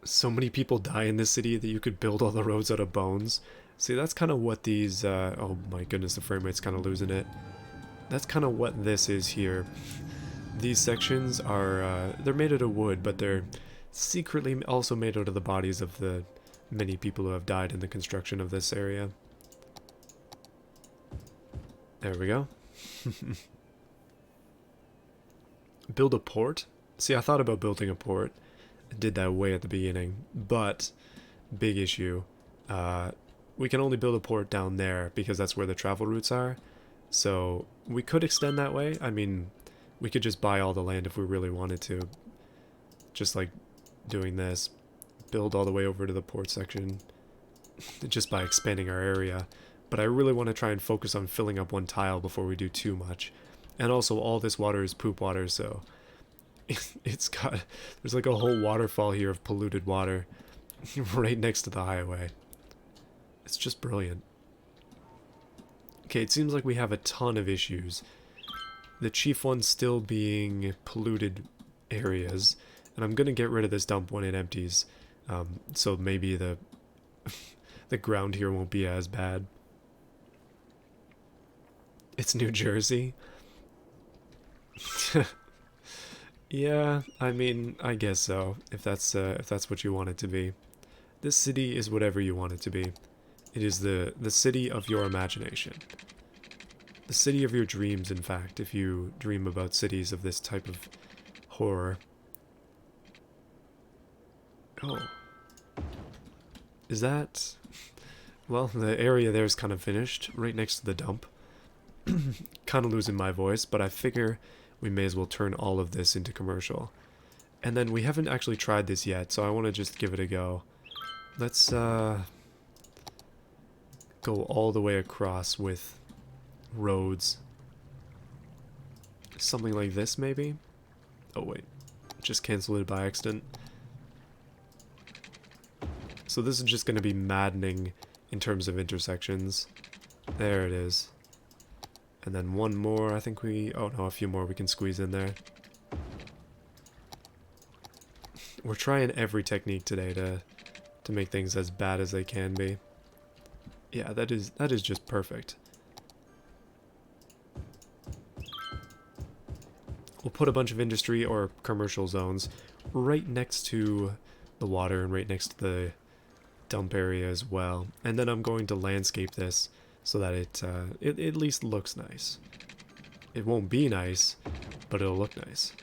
So many people die in this city that you could build all the roads out of bones. See, that's kind of what these oh my goodness, the frame rate's kind of losing it. That's kind of what this is here. These sections are they're made out of wood, but they're secretly also made out of the bodies of the many people who have died in the construction of this area. There we go. Build a port? See, I thought about building a port. I did that way at the beginning, but big issue. We can only build a port down there because that's where the travel routes are. So we could extend that way. I mean, we could just buy all the land if we really wanted to. Just like doing this. Build all the way over to the port section just by expanding our area. but I really want to try and focus on filling up one tile before we do too much. And also, all this water is poop water, so there's like a whole waterfall here of polluted water right next to the highway. It's just brilliant. Okay, it seems like we have a ton of issues. The chief one still being polluted areas, and I'm gonna get rid of this dump when it empties, so maybe the the ground here won't be as bad. It's New Jersey. Yeah, I mean, I guess so. If that's what you want it to be. This city is whatever you want it to be. It is the city of your imagination. The city of your dreams, in fact, if you dream about cities of this type of horror. Oh. Is that... Well, the area there is kind of finished, right next to the dump. Kind of losing my voice, but I figure we may as well turn all of this into commercial. And then we haven't actually tried this yet, so I want to just give it a go. Let's go all the way across with roads. Something like this, maybe? Oh, wait. Just canceled it by accident. So this is just going to be maddening in terms of intersections. There it is. And then one more, I think oh no, a few more we can squeeze in there. We're trying every technique today to make things as bad as they can be. Yeah, that is just perfect. We'll put a bunch of industry or commercial zones right next to the water and right next to the dump area as well. And then I'm going to landscape this so that it at least looks nice. It won't be nice, but it'll look nice.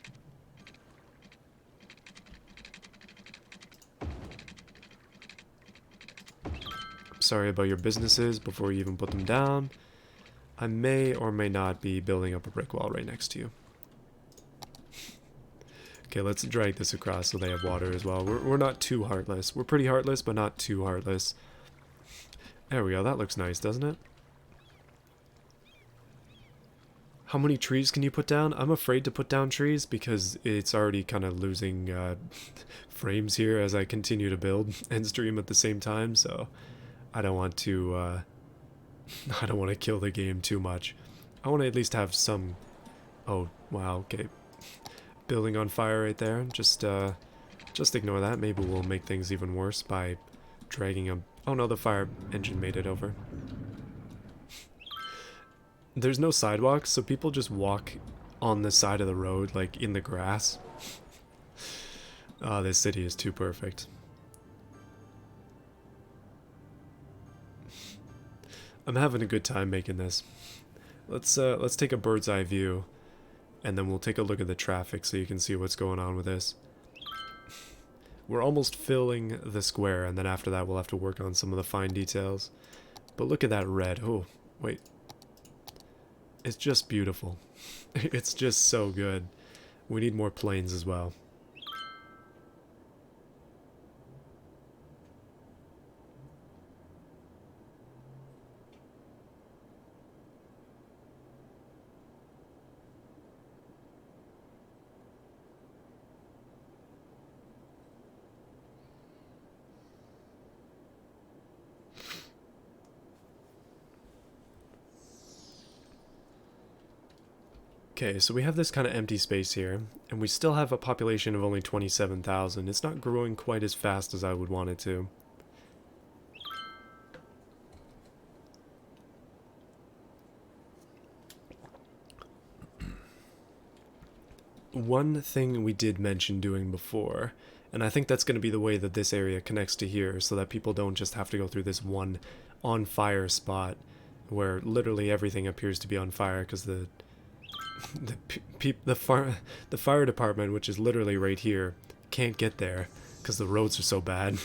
I'm sorry about your businesses before you even put them down. I may or may not be building up a brick wall right next to you. Okay, let's drag this across so they have water as well. We're not too heartless. We're pretty heartless, but not too heartless. There we go. That looks nice, doesn't it? How many trees can you put down? I'm afraid to put down trees because it's already kind of losing frames here as I continue to build and stream at the same time, so I don't want to I don't want to kill the game too much. I want to at least have some... Oh, wow, okay. Building on fire right there. Just ignore that. Maybe we'll make things even worse by dragging a... Oh no, the fire engine made it over. There's no sidewalks, so people just walk on the side of the road, like in the grass. Oh, this city is too perfect. I'm having a good time making this. Let's take a bird's eye view, and then we'll take a look at the traffic so you can see what's going on with this. We're almost filling the square, and then after that we'll have to work on some of the fine details. But look at that red. Oh, wait. It's just beautiful. It's just so good. We need more planes as well. Okay, so we have this kind of empty space here, and we still have a population of only 27,000. It's not growing quite as fast as I would want it to. One thing we did mention doing before, and I think that's going to be the way that this area connects to here, so that people don't just have to go through this one on fire spot where literally everything appears to be on fire because the fire department, which is literally right here, can't get there because the roads are so bad.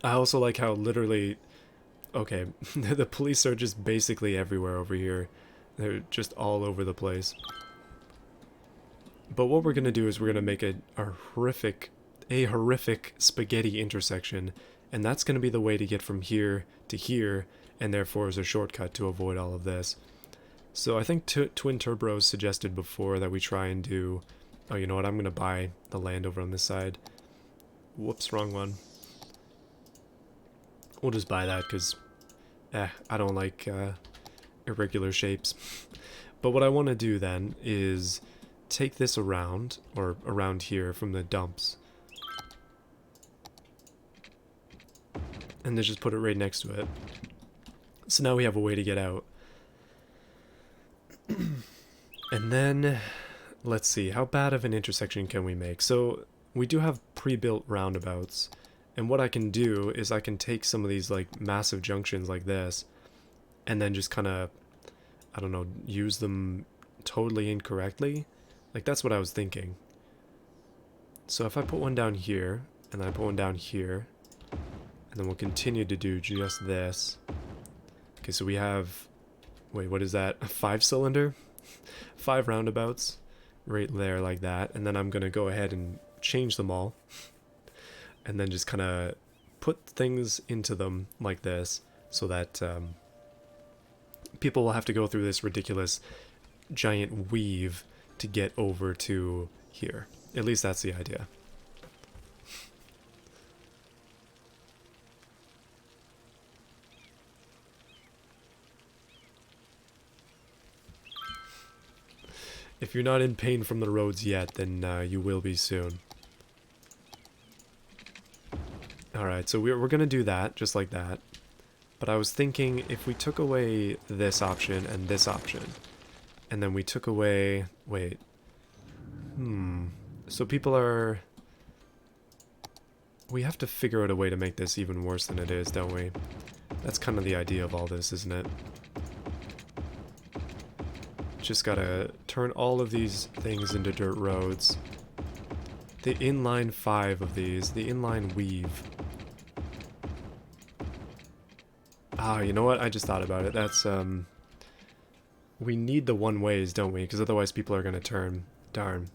I also like how literally, okay, the police are just basically everywhere over here. They're just all over the place. But what we're gonna do is we're gonna make a horrific spaghetti intersection And that's going to be the way to get from here to here, and therefore is a shortcut to avoid all of this. So I think Twin Turbos suggested before that we try and do... Oh, you know what? I'm going to buy the land over on this side. Whoops, wrong one. We'll just buy that because, I don't like irregular shapes. But what I want to do then is take this around, or around here from the dumps, and then just put it right next to it. So now we have a way to get out. And then, let's see, how bad of an intersection can we make? So, we do have pre-built roundabouts, and what I can do is I can take some of these, like, massive junctions like this, and then just kind of, I don't know, use them totally incorrectly. Like, that's what I was thinking. So if I put one down here, and then I put one down here, and then we'll continue to do just this. Okay, so we have... Wait, what is that? A 5-cylinder? 5 roundabouts right there like that. And then I'm going to go ahead and change them all. And then just kind of put things into them like this so that people will have to go through this ridiculous giant weave to get over to here. At least that's the idea. If you're not in pain from the roads yet, then you will be soon. Alright, so we're going to do that, just like that. But I was thinking, if we took away this option and this option, and then we took away... Wait. So people are... We have to figure out a way to make this even worse than it is, don't we? That's kind of the idea of all this, isn't it? Just gotta turn all of these things into dirt roads. The inline 5 of these, the inline weave. Ah, you know what? I just thought about it. That's, we need the one-ways, don't we? Because otherwise people are gonna turn. Darn.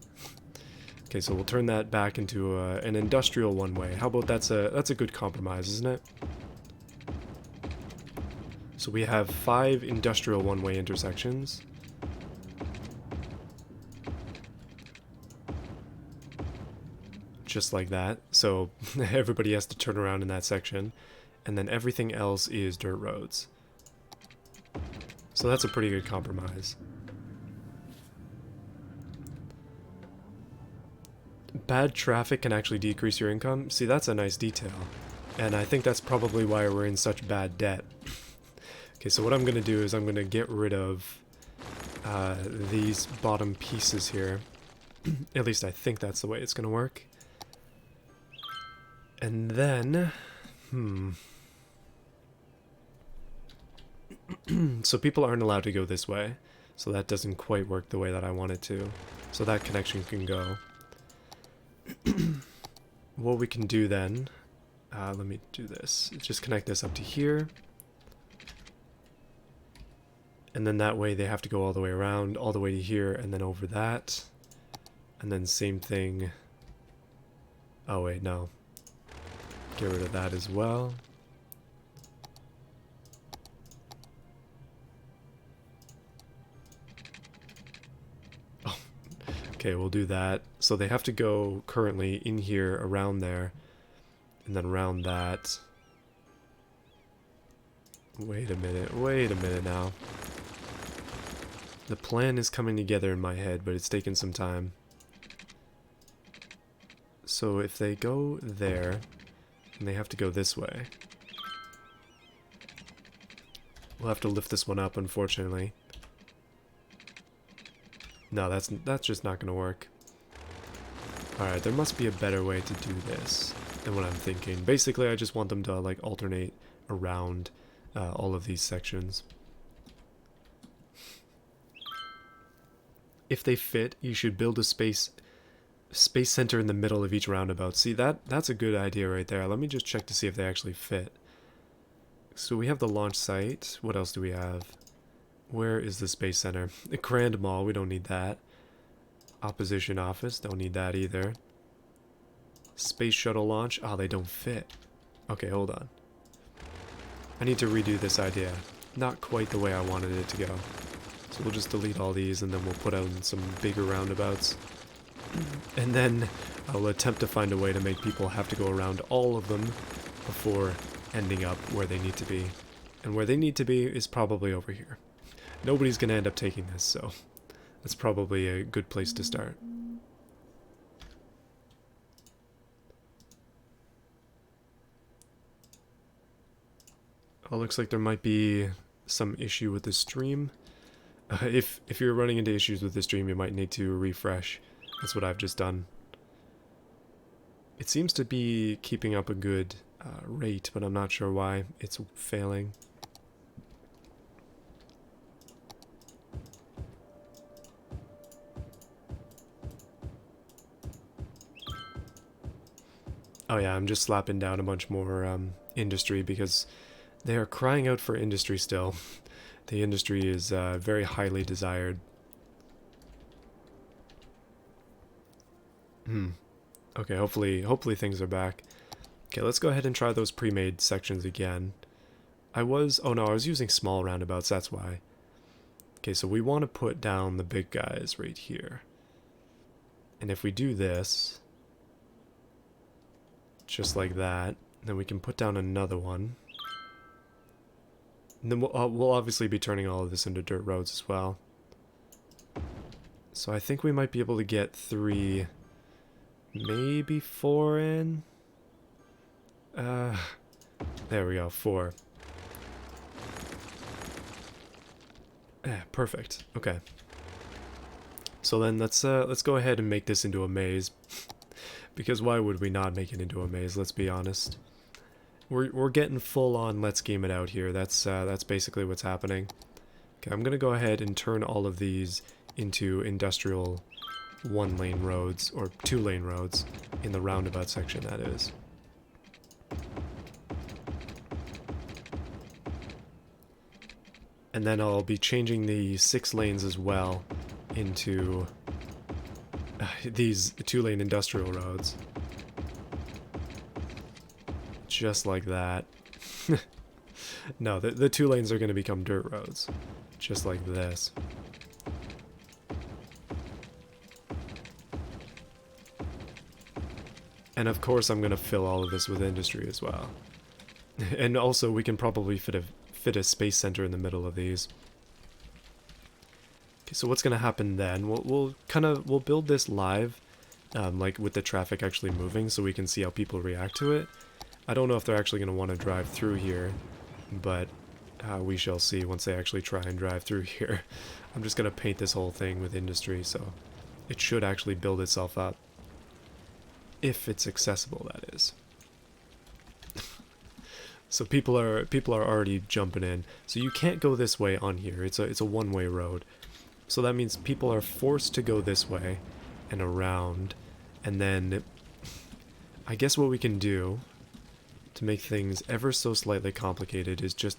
Okay, so we'll turn that back into an industrial one-way. How about that's a good compromise, isn't it? So we have 5 industrial one-way intersections. Just like that. So everybody has to turn around in that section. And then everything else is dirt roads. So that's a pretty good compromise. Bad traffic can actually decrease your income. See, that's a nice detail. And I think that's probably why we're in such bad debt. Okay, so what I'm going to do is I'm going to get rid of these bottom pieces here. At least I think that's the way it's going to work. And then... So people aren't allowed to go this way. So that doesn't quite work the way that I want it to. So that connection can go. What we can do then... let me do this. Just connect this up to here. And then that way they have to go all the way around, all the way to here, and then over that. And then same thing... Oh wait, no. Get rid of that as well. Oh, okay, we'll do that. So they have to go currently in here, around there, and then around that. Wait a minute now. The plan is coming together in my head, but it's taken some time. So if they go there, and they have to go this way. We'll have to lift this one up, unfortunately. No, that's just not going to work. Alright, there must be a better way to do this than what I'm thinking. Basically, I just want them to, like, alternate around all of these sections. If they fit, you should build a space center in the middle of each roundabout. See, that's a good idea right there. Let me just check to see if they actually fit. So we have the launch site. What else do we have? Where is the space center? The Grand Mall, we don't need that. Opposition office, don't need that either. Space shuttle launch, oh, they don't fit. Okay, hold on. I need to redo this idea. Not quite the way I wanted it to go. So we'll just delete all these and then we'll put on some bigger roundabouts. And then I'll attempt to find a way to make people have to go around all of them before ending up where they need to be. And where they need to be is probably over here. Nobody's going to end up taking this, so that's probably a good place to start. Oh, looks like there might be some issue with the stream. If you're running into issues with the stream, you might need to refresh. That's what I've just done. It seems to be keeping up a good rate, but I'm not sure why it's failing. Oh yeah, I'm just slapping down a bunch more industry because they are crying out for industry still. The industry is very highly desired. Okay, hopefully things are back. Okay, let's go ahead and try those pre-made sections again. I was using small roundabouts, that's why. Okay, so we want to put down the big guys right here. And if we do this, just like that, then we can put down another one. And then we'll obviously be turning all of this into dirt roads as well. So I think we might be able to get 3, maybe 4 in. There we go, 4. Perfect. Okay. So then let's go ahead and make this into a maze. Because why would we not make it into a maze? Let's be honest. We're getting full on let's game it out here. That's basically what's happening. Okay, I'm gonna go ahead and turn all of these into industrial 1-lane roads, or 2-lane roads, in the roundabout section, that is. And then I'll be changing the 6 lanes as well into these 2-lane industrial roads. Just like that. No, the 2 lanes are going to become dirt roads. Just like this. And of course I'm going to fill all of this with industry as well. And also we can probably fit a space center in the middle of these. Okay, so what's going to happen then? We'll build this live, like with the traffic actually moving, so we can see how people react to it. I don't know if they're actually going to want to drive through here, but we shall see once they actually try and drive through here. I'm just going to paint this whole thing with industry, so it should actually build itself up. If it's accessible, that is. So people are already jumping in. So you can't go this way on here. It's a one-way road. So that means people are forced to go this way and around. And then I guess what we can do to make things ever so slightly complicated is just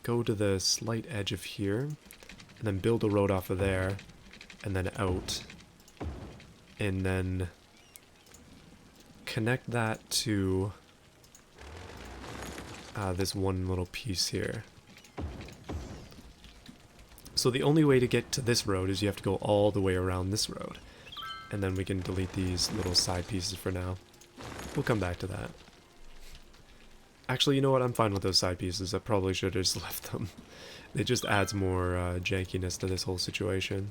go to the slight edge of here and then build a road off of there and then out. And then connect that to this one little piece here. So the only way to get to this road is you have to go all the way around this road. And then we can delete these little side pieces for now. We'll come back to that. Actually, you know what? I'm fine with those side pieces. I probably should have just left them. It just adds more jankiness to this whole situation.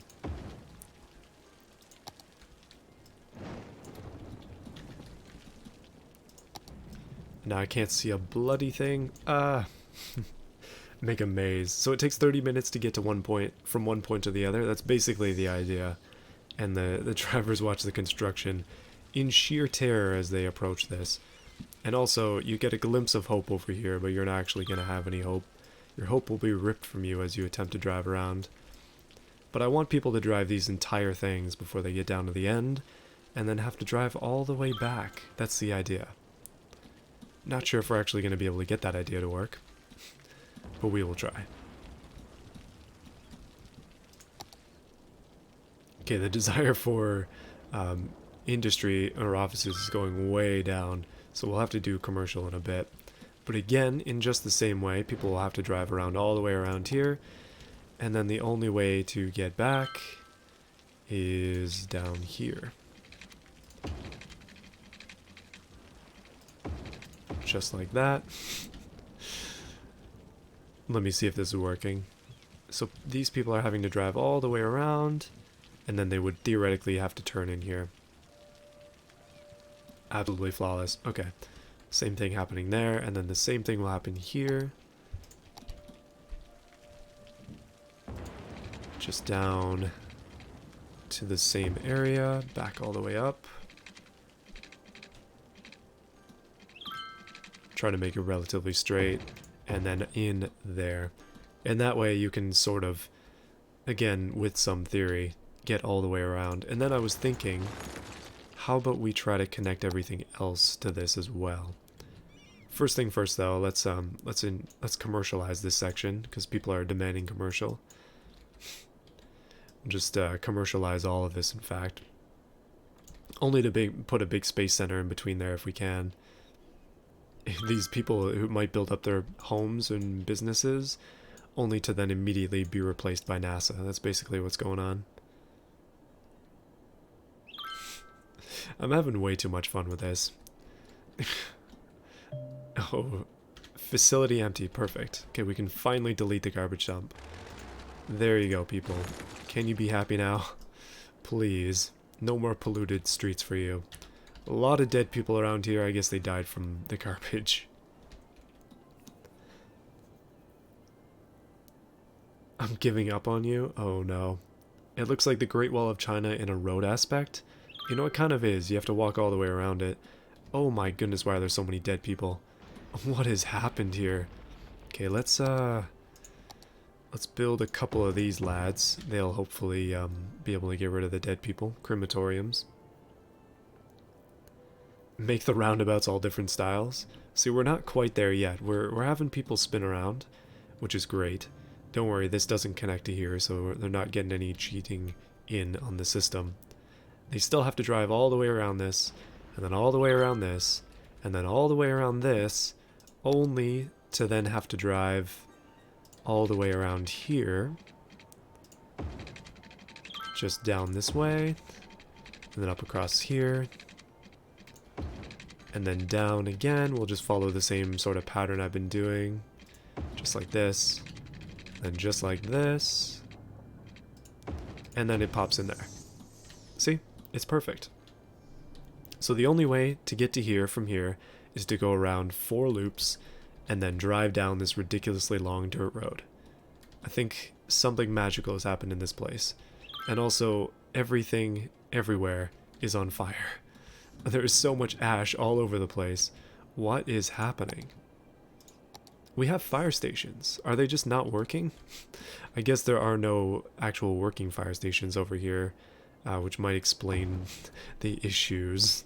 Now I can't see a bloody thing. Make a maze. So it takes 30 minutes to get to one point, from one point to the other. That's basically the idea. And the drivers watch the construction in sheer terror as they approach this. And also, you get a glimpse of hope over here, but you're not actually going to have any hope. Your hope will be ripped from you as you attempt to drive around. But I want people to drive these entire things before they get down to the end, and then have to drive all the way back. That's the idea. Not sure if we're actually going to be able to get that idea to work, but we will try. Okay, the desire for industry or offices is going way down. So we'll have to do commercial in a bit. But again, in just the same way, people will have to drive around all the way around here. And then the only way to get back is down here. Just like that. Let me see if this is working. So these people are having to drive all the way around, and then they would theoretically have to turn in here. Absolutely flawless. Okay. Same thing happening there, and then the same thing will happen here. Just down to the same area, back all the way up. Try to make it relatively straight, and then in there. And that way you can sort of, again, with some theory, get all the way around. And then I was thinking, how about we try to connect everything else to this as well? First thing first, though, let's commercialize this section because people are demanding commercial. Just commercialize all of this, in fact. Only to put a big space center in between there if we can. These people who might build up their homes and businesses, only to then immediately be replaced by NASA. That's basically what's going on. I'm having way too much fun with this. Oh, facility empty. Perfect. Okay, we can finally delete the garbage dump. There you go, people. Can you be happy now? Please. No more polluted streets for you. A lot of dead people around here. I guess they died from the garbage. I'm giving up on you? Oh no. It looks like the Great Wall of China in a road aspect. You know, it kind of is. You have to walk all the way around it. Oh my goodness, why are there so many dead people? What has happened here? Okay, let's build a couple of these lads. They'll hopefully be able to get rid of the dead people. Crematoriums. Make the roundabouts all different styles. See, we're not quite there yet. We're having people spin around, which is great. Don't worry, this doesn't connect to here, so they're not getting any cheating in on the system. They still have to drive all the way around this, and then all the way around this, and then all the way around this, only to then have to drive all the way around here. Just down this way, and then up across here, and then down again. We'll just follow the same sort of pattern I've been doing, just like this, and just like this, and then it pops in there. See? It's perfect. So the only way to get to here from here is to go around 4 loops and then drive down this ridiculously long dirt road. I think something magical has happened in this place. And also, everything, everywhere, is on fire. There is so much ash all over the place. What is happening? We have fire stations. Are they just not working? I guess there are no actual working fire stations over here. Which might explain the issues.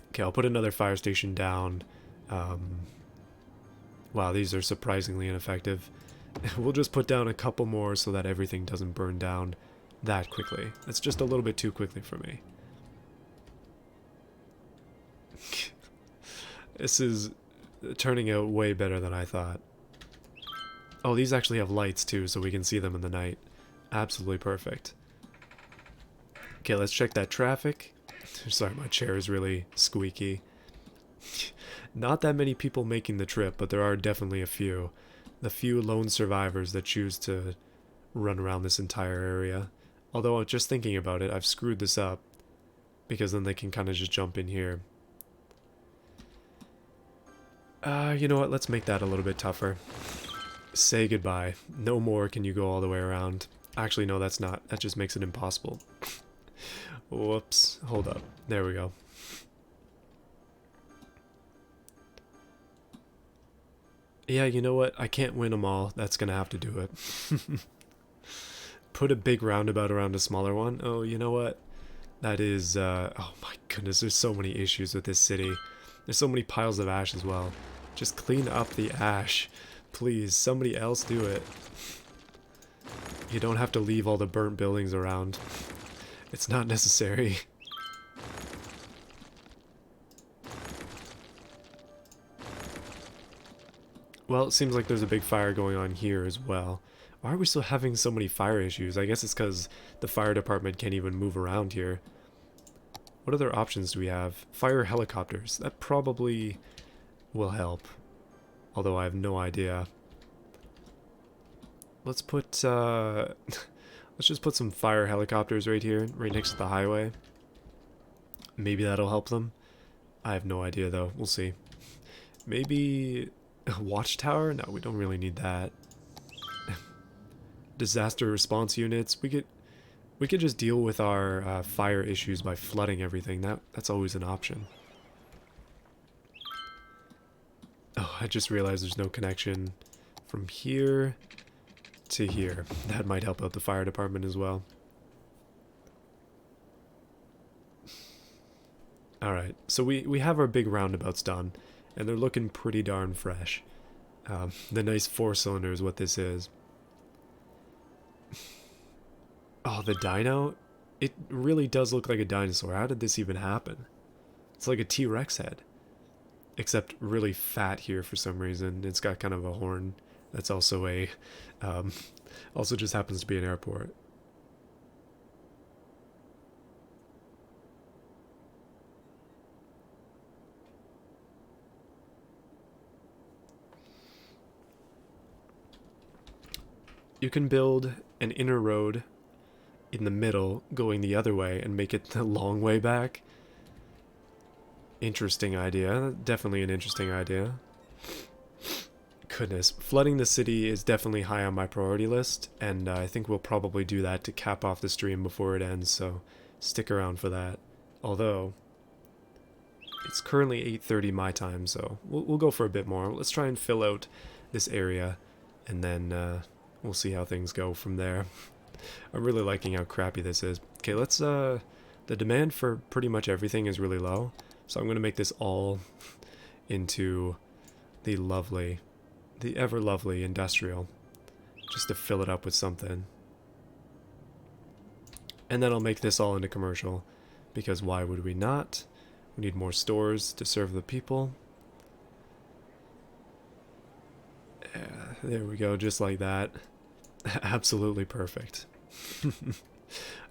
Okay, I'll put another fire station down. Wow, these are surprisingly ineffective. We'll just put down a couple more so that everything doesn't burn down that quickly. That's just a little bit too quickly for me. This is turning out way better than I thought. Oh, these actually have lights too, so we can see them in the night. Absolutely perfect. Okay, let's check that traffic. Sorry, my chair is really squeaky. Not that many people making the trip, but there are definitely a few. The few lone survivors that choose to run around this entire area. Although, just thinking about it, I've screwed this up. Because then they can kind of just jump in here. You know what? Let's make that a little bit tougher. Say goodbye. No more can you go all the way around. Actually, no, that's not. That just makes it impossible. Whoops. Hold up. There we go. Yeah, you know what? I can't win them all. That's gonna have to do it. Put a big roundabout around a smaller one. Oh, you know what? That is, oh my goodness, there's so many issues with this city. There's so many piles of ash as well. Just clean up the ash. Please, somebody else do it. You don't have to leave all the burnt buildings around. It's not necessary. Well, it seems like there's a big fire going on here as well. Why are we still having so many fire issues? I guess it's because the fire department can't even move around here. What other options do we have? Fire helicopters. That probably will help. Although I have no idea. Let's put, let's just put some fire helicopters right here, right next to the highway. Maybe that'll help them. I have no idea though. We'll see. Maybe a watchtower? No, we don't really need that. Disaster response units. We could just deal with our fire issues by flooding everything. That's always an option. Oh, I just realized there's no connection from here to here. That might help out the fire department as well. Alright, so we have our big roundabouts done, and they're looking pretty darn fresh. The nice 4-cylinder is what this is. Oh, the dino? It really does look like a dinosaur. How did this even happen? It's like a T-Rex head. Except really fat here for some reason. It's got kind of a horn. That's also a... also just happens to be an airport. You can build an inner road in the middle going the other way and make it the long way back. Interesting idea. Definitely an interesting idea. Goodness, flooding the city is definitely high on my priority list, and I think we'll probably do that to cap off the stream before it ends, so stick around for that. Although, it's currently 8:30 my time, so we'll go for a bit more. Let's try and fill out this area, and then we'll see how things go from there. I'm really liking how crappy this is. Okay, let's, the demand for pretty much everything is really low, so I'm going to make this all into the lovely, the ever lovely industrial, just to fill it up with something. And then I'll make this all into commercial, because why would we not? We need more stores to serve the people. Yeah, there we go, just like that. Absolutely perfect.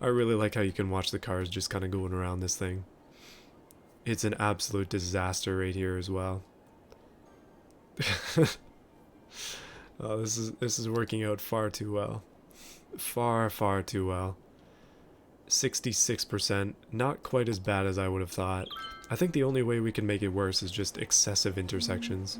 I really like how you can watch the cars just kind of going around this thing. It's an absolute disaster right here as well. Oh, this is working out far too well. Far too well. 66%, not quite as bad as I would have thought. I think the only way we can make it worse is just excessive intersections.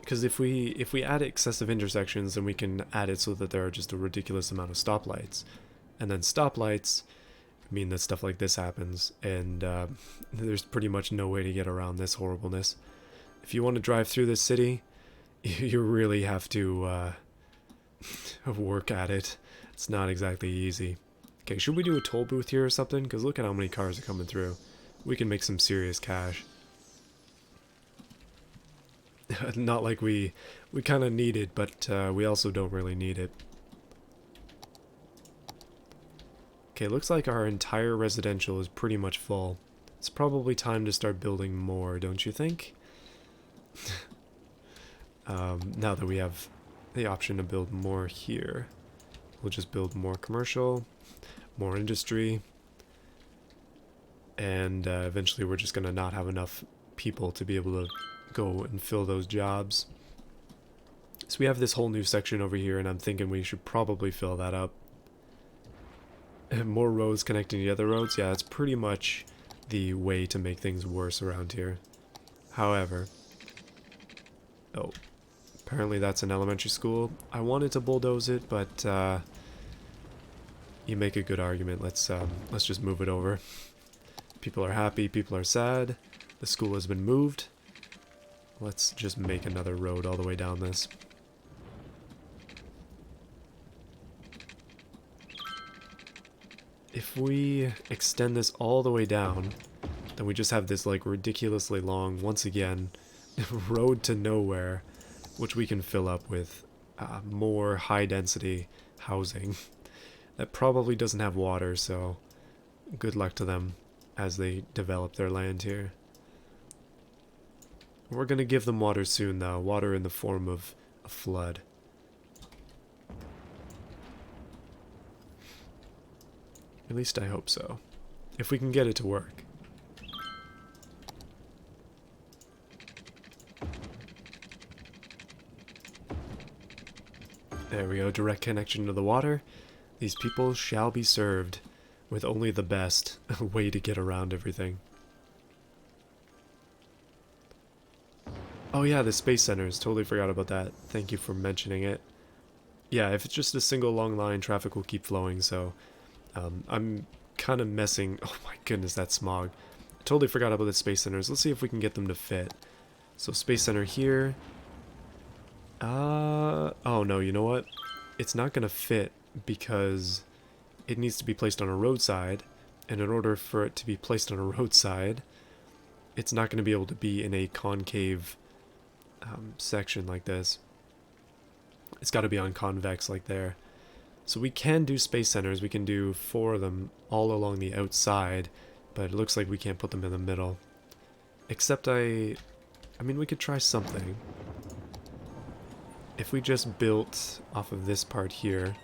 Because if we add excessive intersections, then we can add it so that there are just a ridiculous amount of stoplights. And then stoplights mean that stuff like this happens, and there's pretty much no way to get around this horribleness. If you want to drive through this city, you really have to work at it. It's not exactly easy. Okay, should we do a toll booth here or something? Because look at how many cars are coming through. We can make some serious cash. Not like we kind of need it, but we also don't really need it. Okay, looks like our entire residential is pretty much full. It's probably time to start building more, don't you think? Now that we have the option to build more here, we'll just build more commercial, more industry, and eventually we're just going to not have enough people to be able to go and fill those jobs. So we have this whole new section over here, and I'm thinking we should probably fill that up. And more roads connecting to other roads, yeah, that's pretty much the way to make things worse around here. However, oh, apparently that's an elementary school. I wanted to bulldoze it, but you make a good argument. Let's just move it over. People are happy, people are sad. The school has been moved. Let's just make another road all the way down this. If we extend this all the way down, then we just have this like ridiculously long, once again, road to nowhere, which we can fill up with more high density housing. that probably doesn't have water, so good luck to them as they develop their land here. We're gonna give them water soon, though. Water in the form of a flood. At least I hope so. If we can get it to work. There we go, direct connection to the water. These people shall be served with only the best way to get around everything. Oh yeah, the space centers. Totally forgot about that. Thank you for mentioning it. Yeah, if it's just a single long line, traffic will keep flowing, so I'm kind of messing... Oh my goodness, that smog. I totally forgot about the space centers. Let's see if we can get them to fit. So space center here. Oh no, you know what? It's not going to fit because it needs to be placed on a roadside, and in order for it to be placed on a roadside, it's not going to be able to be in a concave section like this. It's got to be on convex like there. So we can do space centers. We can do 4 of them all along the outside, but it looks like we can't put them in the middle. Except I mean, we could try something. If we just built off of this part here,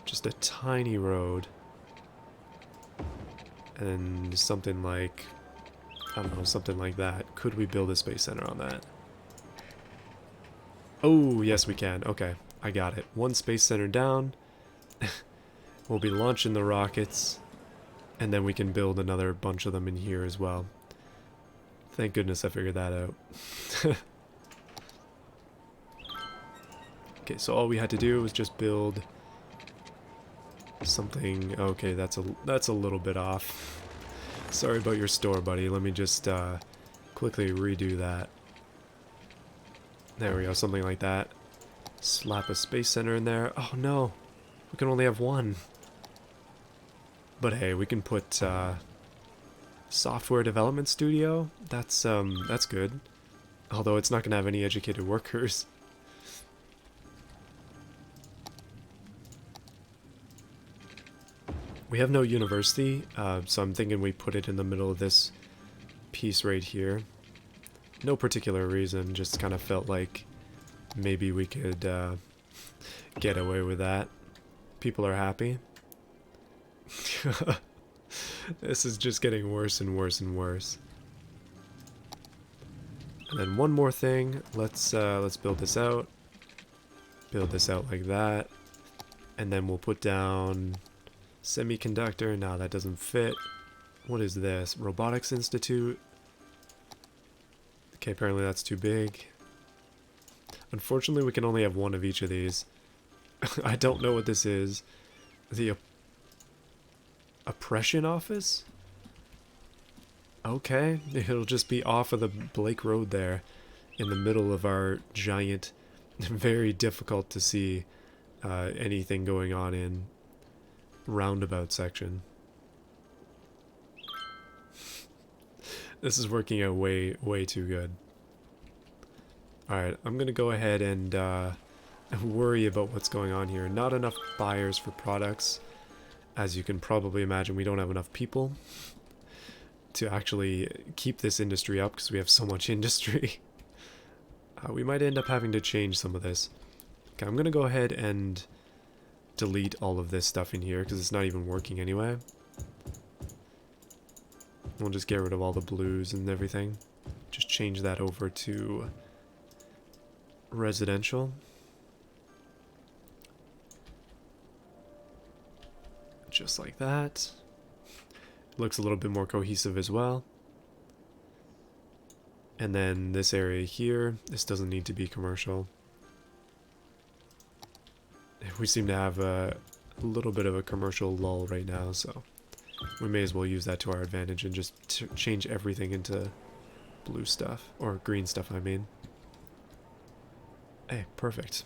just a tiny road, and something like, I don't know, something like that. Could we build a space center on that? Oh, yes we can. Okay, I got it. 1 space center down. We'll be launching the rockets, and then we can build another bunch of them in here as well. Thank goodness I figured that out. Okay, so all we had to do was just build something. Okay, that's a little bit off. Sorry about your store, buddy. Let me just quickly redo that. There we go, something like that. Slap a space center in there. Oh no, we can only have 1. But hey, we can put software development studio. That's good. Although it's not gonna have any educated workers. We have no university, so I'm thinking we put it in the middle of this piece right here. No particular reason, just kind of felt like maybe we could get away with that. People are happy. This is just getting worse and worse and worse. And then one more thing. Let's build this out. Build this out like that, and then we'll put down semiconductor. No, that doesn't fit. What is this? Robotics Institute. Okay, apparently that's too big. Unfortunately, we can only have 1 of each of these. I don't know what this is. The Oppression Office? Okay, it'll just be off of the Blake Road there, in the middle of our giant, very difficult to see anything going on in roundabout section. This is working out way too good. Alright, I'm gonna go ahead and worry about what's going on here. Not enough buyers for products. As you can probably imagine, we don't have enough people to actually keep this industry up because we have so much industry. We might end up having to change some of this. Okay, I'm gonna go ahead and delete all of this stuff in here because it's not even working anyway. We'll just get rid of all the blues and everything. Just change that over to residential. Just like that. Looks a little bit more cohesive as well. And then this area here, this doesn't need to be commercial. We seem to have a little bit of a commercial lull right now, so we may as well use that to our advantage and just change everything into blue stuff, or green stuff I mean. Hey, perfect.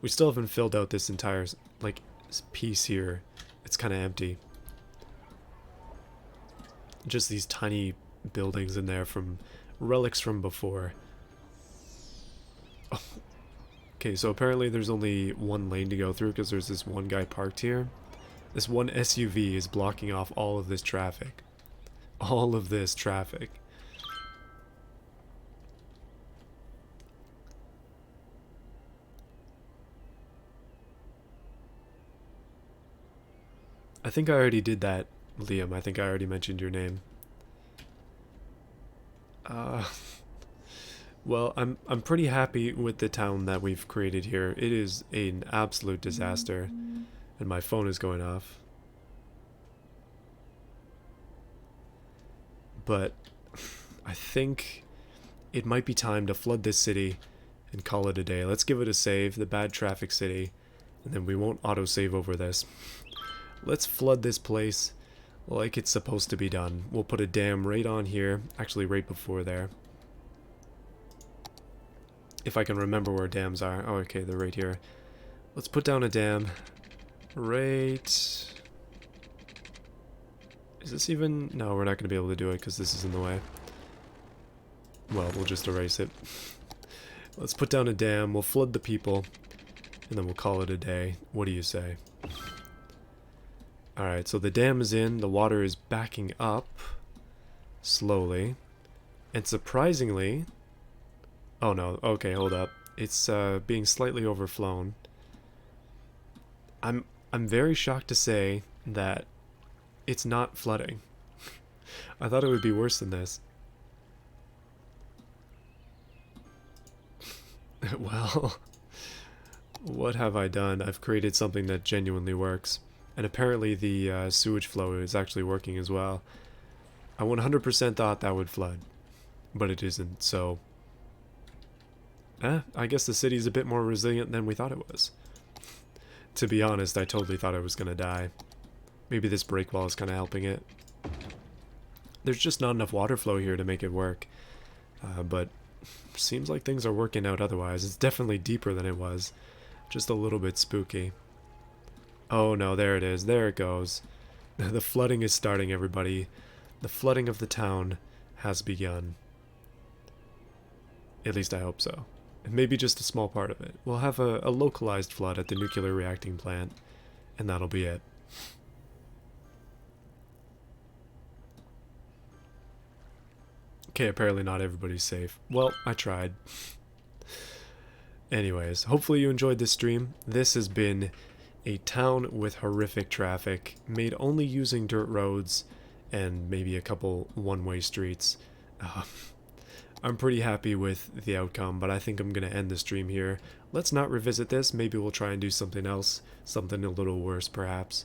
We still haven't filled out this entire, like, piece here. It's kind of empty. Just these tiny buildings in there from relics from before. Oh. Okay, so apparently there's only one lane to go through because there's this one guy parked here. This one SUV is blocking off all of this traffic. All of this traffic. I think I already did that, Liam. I think I already mentioned your name. Uh, well, I'm pretty happy with the town that we've created here. It is an absolute disaster, and my phone is going off. But I think it might be time to flood this city and call it a day. Let's give it a save, the bad traffic city, and then we won't autosave over this. Let's flood this place like it's supposed to be done. We'll put a dam right on here, actually right before there. If I can remember where dams are. Oh, okay, they're right here. Let's put down a dam right... Is this even... No, we're not going to be able to do it because this is in the way. Well, we'll just erase it. Let's put down a dam, we'll flood the people, and then we'll call it a day. What do you say? Alright, so the dam is in, the water is backing up slowly, and surprisingly... Oh no, okay, hold up. It's being slightly overflown. I'm very shocked to say that it's not flooding. I thought it would be worse than this. Well, what have I done? I've created something that genuinely works. And apparently the sewage flow is actually working as well. I 100% thought that would flood, but it isn't, so... I guess the city's a bit more resilient than we thought it was. To be honest, I totally thought I was gonna die. Maybe this break wall is kind of helping it. There's just not enough water flow here to make it work. But seems like things are working out otherwise. It's definitely deeper than it was. Just a little bit spooky. Oh no, there it is. There it goes. The flooding is starting, everybody. The flooding of the town has begun. At least I hope so. Maybe just a small part of it. We'll have a localized flood at the nuclear reacting plant, and that'll be it. Okay, apparently not everybody's safe. Well, I tried. Anyways, hopefully you enjoyed this stream. This has been a town with horrific traffic, made only using dirt roads and maybe a couple one-way streets. I'm pretty happy with the outcome, but I think I'm going to end the stream here. Let's not revisit this. Maybe we'll try and do something else, something a little worse perhaps.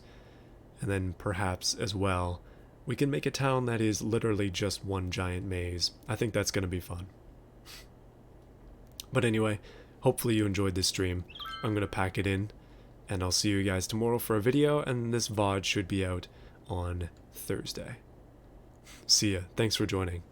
And then perhaps as well, we can make a town that is literally just one giant maze. I think that's going to be fun. But anyway, hopefully you enjoyed this stream. I'm going to pack it in, and I'll see you guys tomorrow for a video, and this VOD should be out on Thursday. See ya. Thanks for joining.